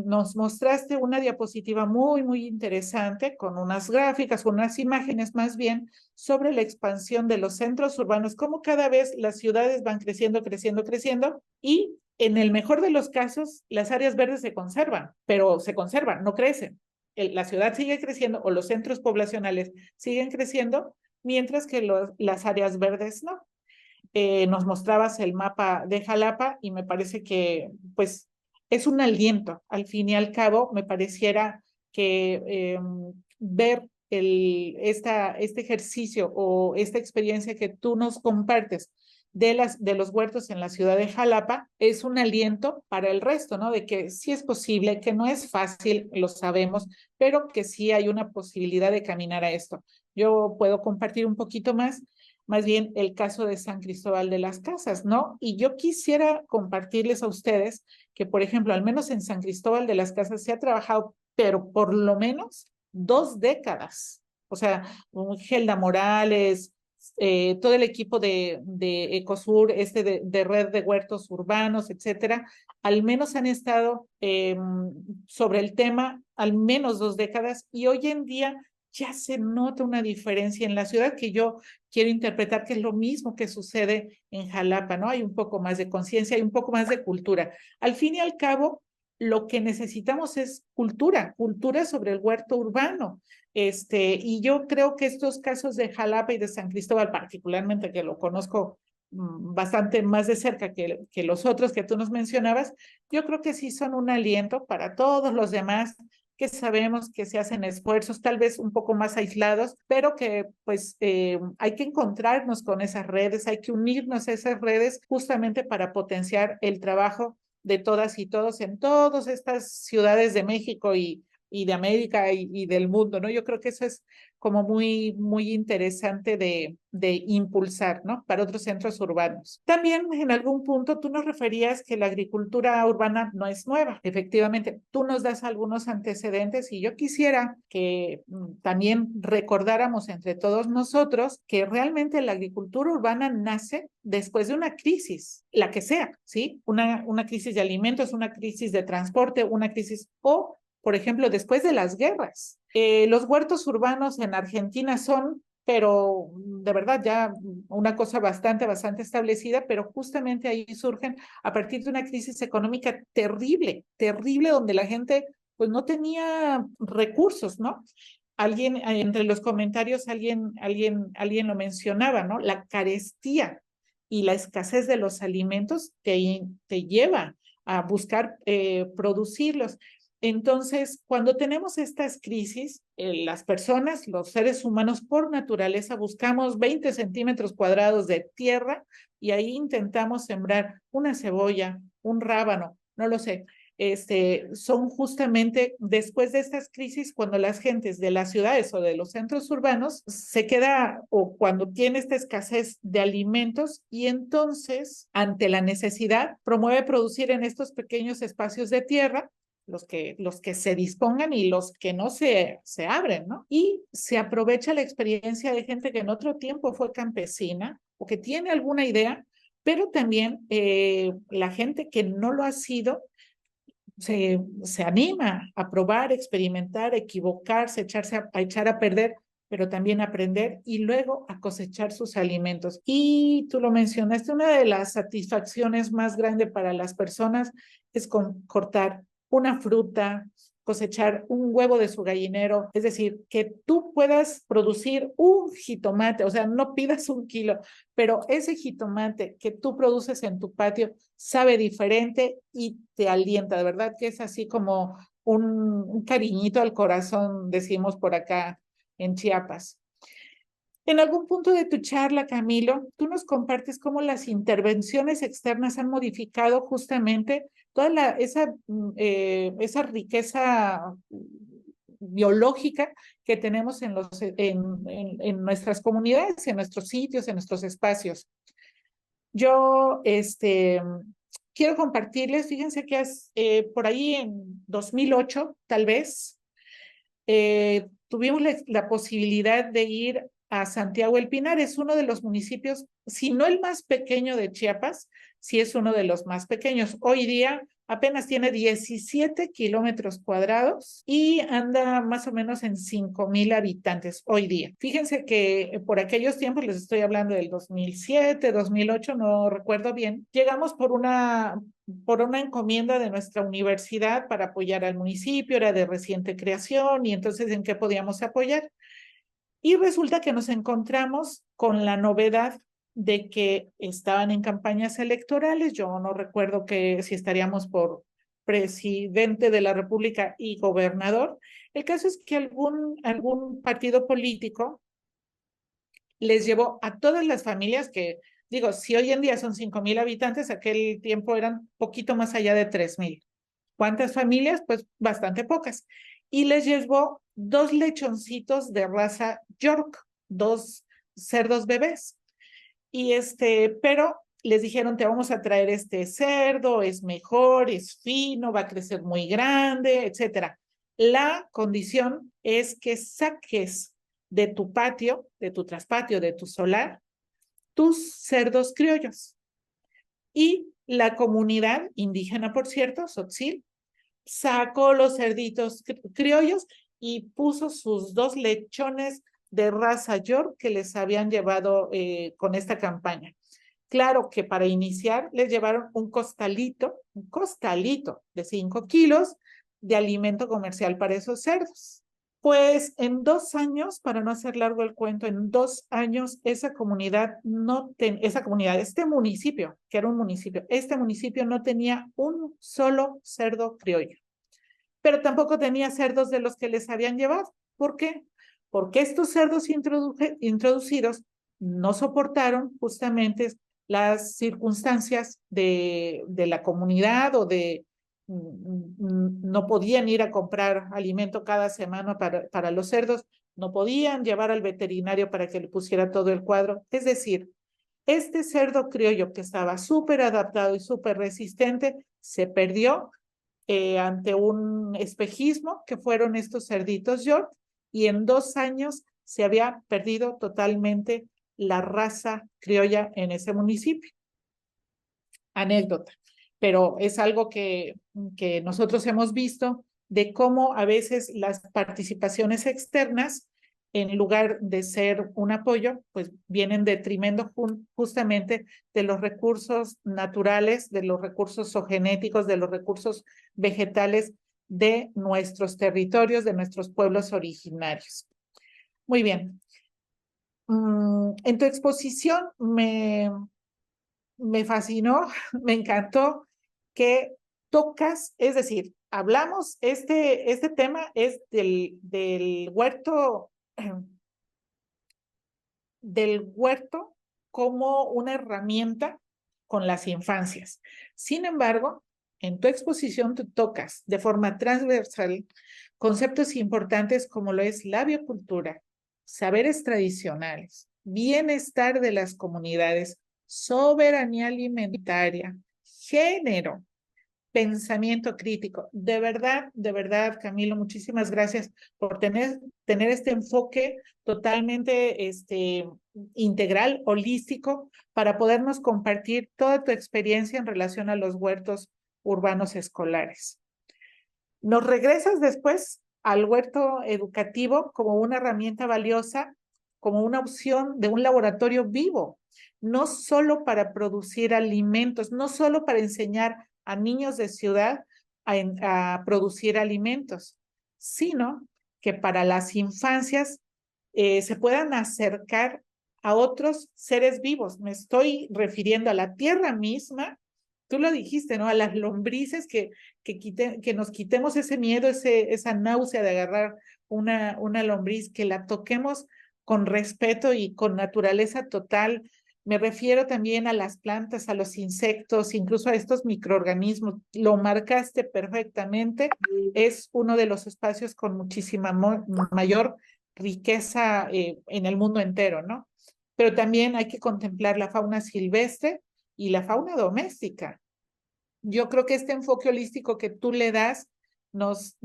nos mostraste una diapositiva muy, muy interesante con unas gráficas, con unas imágenes más bien, sobre la expansión de los centros urbanos, cómo cada vez las ciudades van creciendo, creciendo, creciendo, y en el mejor de los casos, las áreas verdes se conservan, pero se conservan, no crecen. La ciudad sigue creciendo o los centros poblacionales siguen creciendo, mientras que las áreas verdes no. Nos mostrabas el mapa de Jalapa y me parece que pues es un aliento. Al fin y al cabo, me pareciera que ver este ejercicio o esta experiencia que tú nos compartes de los huertos en la ciudad de Jalapa es un aliento para el resto, ¿no? De que sí es posible, que no es fácil, lo sabemos, pero que sí hay una posibilidad de caminar a esto. Yo puedo compartir un poquito más bien el caso de San Cristóbal de las Casas, ¿no? Y yo quisiera compartirles a ustedes que, por ejemplo, al menos en San Cristóbal de las Casas se ha trabajado, pero por lo menos 2 décadas. O sea, Gelda Morales, todo el equipo de Ecosur, de Red de Huertos Urbanos, etcétera, al menos han estado sobre el tema al menos 2 décadas y hoy en día ya se nota una diferencia en la ciudad que yo quiero interpretar que es lo mismo que sucede en Jalapa, ¿no? Hay un poco más de conciencia, hay un poco más de cultura. Al fin y al cabo, lo que necesitamos es cultura sobre el huerto urbano. Y yo creo que estos casos de Jalapa y de San Cristóbal, particularmente que lo conozco bastante más de cerca que los otros que tú nos mencionabas, yo creo que sí son un aliento para todos los demás que sabemos que se hacen esfuerzos, tal vez un poco más aislados, pero que pues hay que encontrarnos con esas redes, hay que unirnos a esas redes justamente para potenciar el trabajo de todas y todos en todas estas ciudades de México y y de América y del mundo, ¿no? Yo creo que eso es como muy, muy interesante de impulsar, ¿no? Para otros centros urbanos. También en algún punto tú nos referías que la agricultura urbana no es nueva. Efectivamente, tú nos das algunos antecedentes y yo quisiera que también recordáramos entre todos nosotros que realmente la agricultura urbana nace después de una crisis, la que sea, ¿sí? Una crisis de alimentos, una crisis de transporte, una crisis o por ejemplo, después de las guerras. Los huertos urbanos en Argentina son, pero de verdad ya una cosa bastante establecida, pero justamente ahí surgen a partir de una crisis económica terrible, terrible, donde la gente pues no tenía recursos, ¿no? Alguien, entre los comentarios, alguien lo mencionaba, ¿no? La carestía y la escasez de los alimentos te lleva a buscar producirlos. Entonces, cuando tenemos estas crisis, las personas, los seres humanos por naturaleza, buscamos 20 centímetros cuadrados de tierra y ahí intentamos sembrar una cebolla, un rábano, no lo sé. Son justamente después de estas crisis cuando las gentes de las ciudades o de los centros urbanos se queda o cuando tiene esta escasez de alimentos y entonces ante la necesidad promueve producir en estos pequeños espacios de tierra los que se dispongan y los que no se abren, ¿no? Y se aprovecha la experiencia de gente que en otro tiempo fue campesina o que tiene alguna idea, pero también la gente que no lo ha sido se anima a probar, experimentar, equivocarse, a echar a perder, pero también aprender y luego a cosechar sus alimentos. Y tú lo mencionaste, una de las satisfacciones más grandes para las personas es cortar una fruta, cosechar un huevo de su gallinero, es decir, que tú puedas producir un jitomate, o sea, no pidas un kilo, pero ese jitomate que tú produces en tu patio sabe diferente y te alienta, de verdad que es así como un cariñito al corazón, decimos por acá en Chiapas. En algún punto de tu charla, Camilo, tú nos compartes cómo las intervenciones externas han modificado justamente toda esa riqueza biológica que tenemos en nuestras comunidades, en nuestros sitios, en nuestros espacios. Yo quiero compartirles, fíjense que por ahí en 2008, tal vez, tuvimos la posibilidad de ir a Santiago El Pinar. Es uno de los municipios, si no el más pequeño de Chiapas, sí es uno de los más pequeños. Hoy día apenas tiene 17 kilómetros cuadrados y anda más o menos en 5,000 habitantes hoy día. Fíjense que por aquellos tiempos, les estoy hablando del 2007, 2008, no recuerdo bien, llegamos por una encomienda de nuestra universidad para apoyar al municipio, era de reciente creación y entonces ¿en qué podíamos apoyar? Y resulta que nos encontramos con la novedad de que estaban en campañas electorales. Yo no recuerdo si estaríamos por presidente de la República y gobernador. El caso es que algún partido político les llevó a todas las familias que, digo, si hoy en día son 5,000 habitantes, aquel tiempo eran poquito más allá de 3,000. ¿Cuántas familias? Pues bastante pocas. Y les llevó 2 lechoncitos de raza York, 2 cerdos bebés. Pero les dijeron, te vamos a traer este cerdo, es mejor, es fino, va a crecer muy grande, etcétera. La condición es que saques de tu patio, de tu traspatio, de tu solar, tus cerdos criollos. Y la comunidad indígena, por cierto, Tzotzil, sacó los cerditos criollos y puso sus 2 lechones de raza York que les habían llevado con esta campaña. Claro que para iniciar les llevaron un costalito de 5 kilos de alimento comercial para esos cerdos. Pues en 2 años, para no hacer largo el cuento, en 2 años este municipio, que era un municipio, este municipio no tenía un solo cerdo criollo, pero tampoco tenía cerdos de los que les habían llevado. ¿Por qué? Porque estos cerdos introducidos no soportaron justamente las circunstancias de la comunidad o de no podían ir a comprar alimento cada semana para los cerdos, no podían llevar al veterinario para que le pusiera todo el cuadro. Es decir, este cerdo criollo que estaba súper adaptado y súper resistente se perdió ante un espejismo que fueron estos cerditos York, y en 2 años se había perdido totalmente la raza criolla en ese municipio. Anécdota, pero es algo que nosotros hemos visto de cómo a veces las participaciones externas, en lugar de ser un apoyo, pues vienen en detrimento justamente de los recursos naturales, de los recursos zoogenéticos, de los recursos vegetales de nuestros territorios, de nuestros pueblos originarios. Muy bien. En tu exposición me fascinó, me encantó que tocas, es decir, hablamos, este tema es del huerto, del huerto como una herramienta con las infancias. Sin embargo, en tu exposición tú tocas de forma transversal conceptos importantes como lo es la biocultura, saberes tradicionales, bienestar de las comunidades, soberanía alimentaria, género, pensamiento crítico. De verdad, Camilo, muchísimas gracias por tener este enfoque totalmente integral, holístico, para podernos compartir toda tu experiencia en relación a los huertos urbanos escolares. Nos regresas después al huerto educativo como una herramienta valiosa, como una opción de un laboratorio vivo, no solo para producir alimentos, no solo para enseñar a niños de ciudad a producir alimentos, sino que para las infancias se puedan acercar a otros seres vivos. Me estoy refiriendo a la tierra misma, tú lo dijiste, ¿no? A las lombrices, que nos quitemos ese miedo, esa náusea de agarrar una lombriz, que la toquemos con respeto y con naturaleza total. Me refiero también a las plantas, a los insectos, incluso a estos microorganismos. Lo marcaste perfectamente. Es uno de los espacios con muchísima mayor riqueza en el mundo entero, ¿no? Pero también hay que contemplar la fauna silvestre y la fauna doméstica. Yo creo que este enfoque holístico que tú le das nos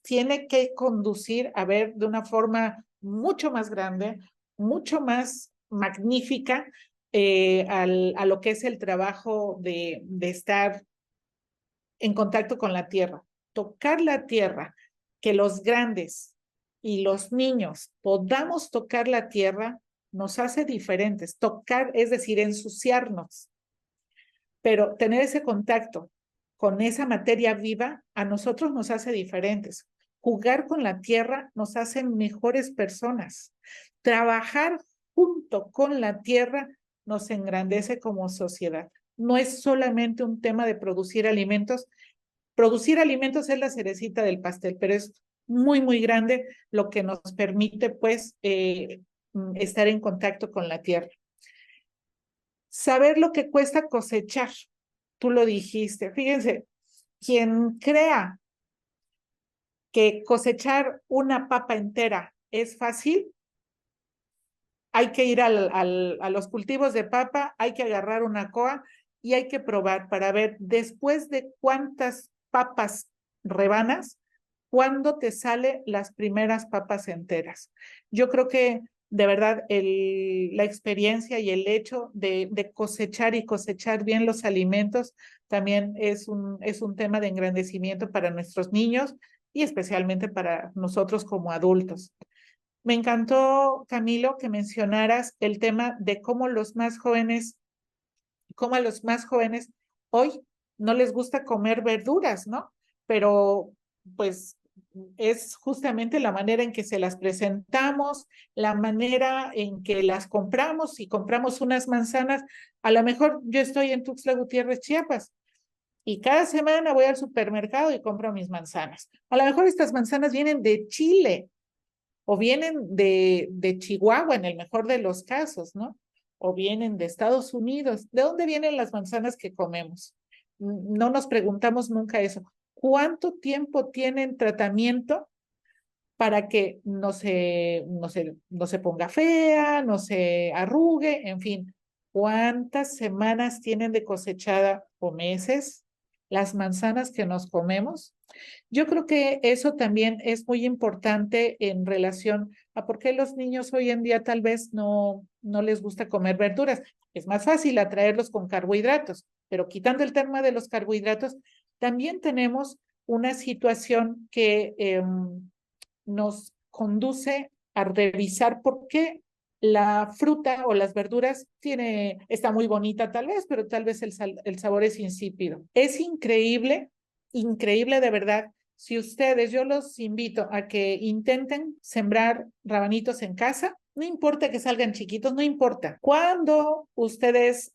tiene que conducir a ver de una forma mucho más grande, mucho más magnífica a lo que es el trabajo de estar en contacto con la tierra, tocar la tierra, que los grandes y los niños podamos tocar la tierra, nos hace diferentes. Tocar, es decir, ensuciarnos, pero tener ese contacto con esa materia viva a nosotros nos hace diferentes. Jugar con la tierra nos hace mejores personas. Trabajar junto con la tierra nos engrandece como sociedad. No es solamente un tema de producir alimentos. Producir alimentos es la cerecita del pastel, pero es muy, muy grande lo que nos permite, pues, estar en contacto con la tierra. Saber lo que cuesta cosechar, tú lo dijiste. Fíjense, quien crea que cosechar una papa entera es fácil, hay que ir a los cultivos de papa, hay que agarrar una coa y hay que probar para ver después de cuántas papas rebanas, cuándo te salen las primeras papas enteras. Yo creo que de verdad la experiencia y el hecho de cosechar y cosechar bien los alimentos también es un tema de engrandecimiento para nuestros niños y especialmente para nosotros como adultos. Me encantó, Camilo, que mencionaras el tema de cómo a los más jóvenes hoy no les gusta comer verduras, ¿no? Pero pues es justamente la manera en que se las presentamos, la manera en que las compramos. Si compramos unas manzanas, a lo mejor yo estoy en Tuxtla Gutiérrez, Chiapas, y cada semana voy al supermercado y compro mis manzanas. A lo mejor estas manzanas vienen de Chile o vienen de Chihuahua en el mejor de los casos, ¿no? O vienen de Estados Unidos. ¿De dónde vienen las manzanas que comemos? no nos preguntamos nunca eso. ¿Cuánto tiempo tienen tratamiento para que no se ponga fea, no se arrugue, en fin? ¿Cuántas semanas tienen de cosechada o meses las manzanas que nos comemos? Yo creo que eso también es muy importante en relación a por qué los niños hoy en día tal vez no les gusta comer verduras. Es más fácil atraerlos con carbohidratos, pero quitando el tema de los carbohidratos, también tenemos una situación que nos conduce a revisar por qué la fruta o las verduras está muy bonita tal vez, pero tal vez el sabor es insípido. Es increíble, increíble de verdad. Si ustedes, yo los invito a que intenten sembrar rabanitos en casa, no importa que salgan chiquitos, no importa. Cuando ustedes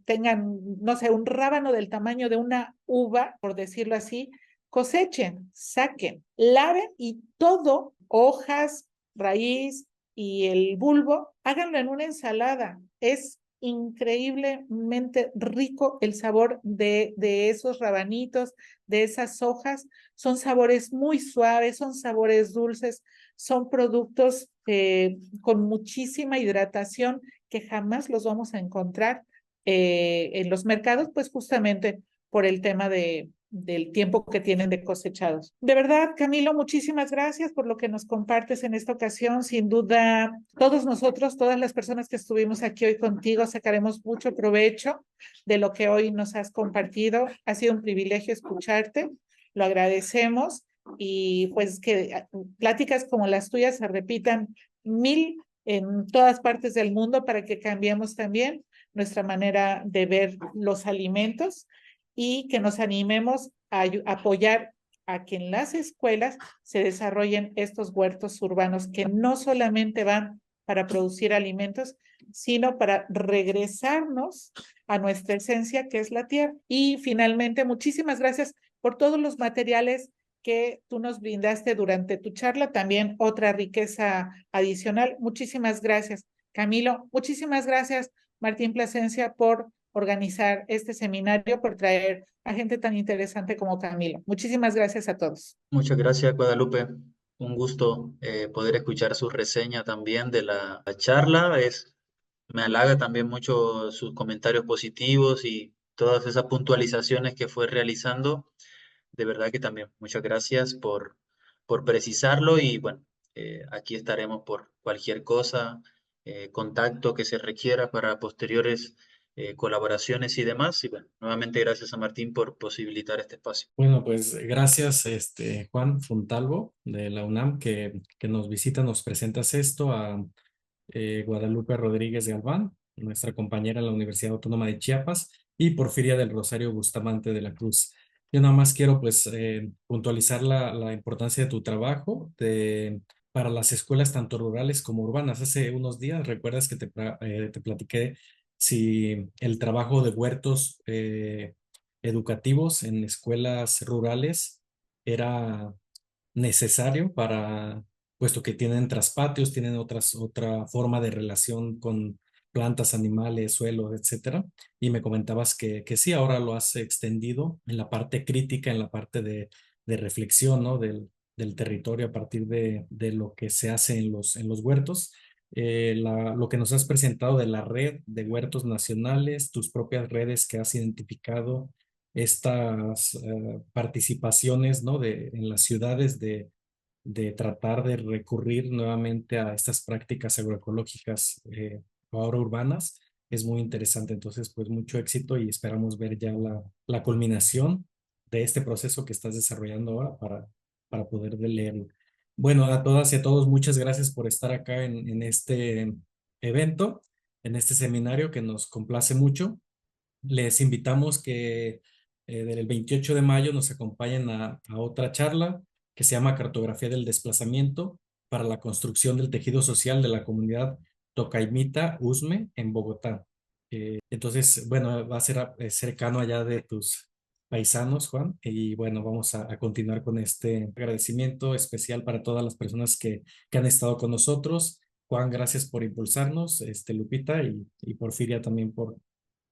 tengan, no sé, un rábano del tamaño de una uva, por decirlo así, cosechen, saquen, laven y todo, hojas, raíz y el bulbo, háganlo en una ensalada. Es increíblemente rico el sabor de esos rabanitos, de esas hojas. Son sabores muy suaves, son sabores dulces, son productos con muchísima hidratación que jamás los vamos a encontrar en los mercados, pues justamente por el tema del tiempo que tienen de cosechados. De verdad, Camilo, muchísimas gracias por lo que nos compartes en esta ocasión. Sin duda, todos nosotros, todas las personas que estuvimos aquí hoy contigo, sacaremos mucho provecho de lo que hoy nos has compartido. Ha sido un privilegio escucharte, lo agradecemos y pues que pláticas como las tuyas se repitan mil en todas partes del mundo para que cambiemos también nuestra manera de ver los alimentos y que nos animemos a apoyar a que en las escuelas se desarrollen estos huertos urbanos que no solamente van para producir alimentos, sino para regresarnos a nuestra esencia, que es la tierra. Y finalmente, muchísimas gracias por todos los materiales que tú nos brindaste durante tu charla, también otra riqueza adicional. Muchísimas gracias, Camilo. Muchísimas gracias, Martín Plasencia, por organizar este seminario, por traer a gente tan interesante como Camilo. Muchísimas gracias a todos. Muchas gracias, Guadalupe. Un gusto poder escuchar su reseña también de la charla. Me halaga también mucho sus comentarios positivos y todas esas puntualizaciones que fue realizando. De verdad que también muchas gracias por precisarlo y bueno, aquí estaremos por cualquier cosa, contacto que se requiera para posteriores colaboraciones y demás. Y bueno, nuevamente gracias a Martín por posibilitar este espacio. Bueno, pues gracias, Juan Fontalvo de la UNAM que nos visita, nos presentas esto a Guadalupe Rodríguez de Albán, nuestra compañera en la Universidad Autónoma de Chiapas, y Porfiria del Rosario Bustamante de la Cruz. Yo nada más quiero pues puntualizar la importancia de tu trabajo para las escuelas tanto rurales como urbanas. Hace unos días, recuerdas que te platiqué si el trabajo de huertos educativos en escuelas rurales era necesario puesto que tienen traspatios, tienen otra forma de relación con plantas, animales, suelo, etcétera. Y me comentabas que sí, ahora lo has extendido en la parte crítica, en la parte de reflexión, ¿no? Del territorio a partir de lo que se hace en los huertos. Lo que nos has presentado de la red de huertos nacionales, tus propias redes que has identificado, estas participaciones, ¿no? En las ciudades de tratar de recurrir nuevamente a estas prácticas agroecológicas ahora urbanas, es muy interesante. Entonces, pues mucho éxito y esperamos ver ya la culminación de este proceso que estás desarrollando ahora para poder leerlo. Bueno, a todas y a todos, muchas gracias por estar acá en este evento, en este seminario que nos complace mucho. Les invitamos que del 28 de mayo nos acompañen a otra charla que se llama Cartografía del Desplazamiento para la construcción del tejido social de la comunidad Tocaimita Usme en Bogotá. Entonces, bueno, va a ser cercano allá de tus paisanos, Juan, y bueno, vamos a continuar con este agradecimiento especial para todas las personas que han estado con nosotros. Juan, gracias por impulsarnos, Lupita y Porfiria también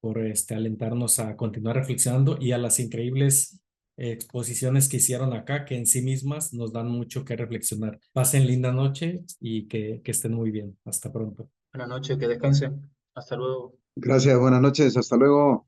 por alentarnos a continuar reflexionando y a las increíbles exposiciones que hicieron acá, que en sí mismas nos dan mucho que reflexionar. Pasen linda noche y que estén muy bien. Hasta pronto. Buenas noches, que descansen. Hasta luego. Gracias, buenas noches, hasta luego.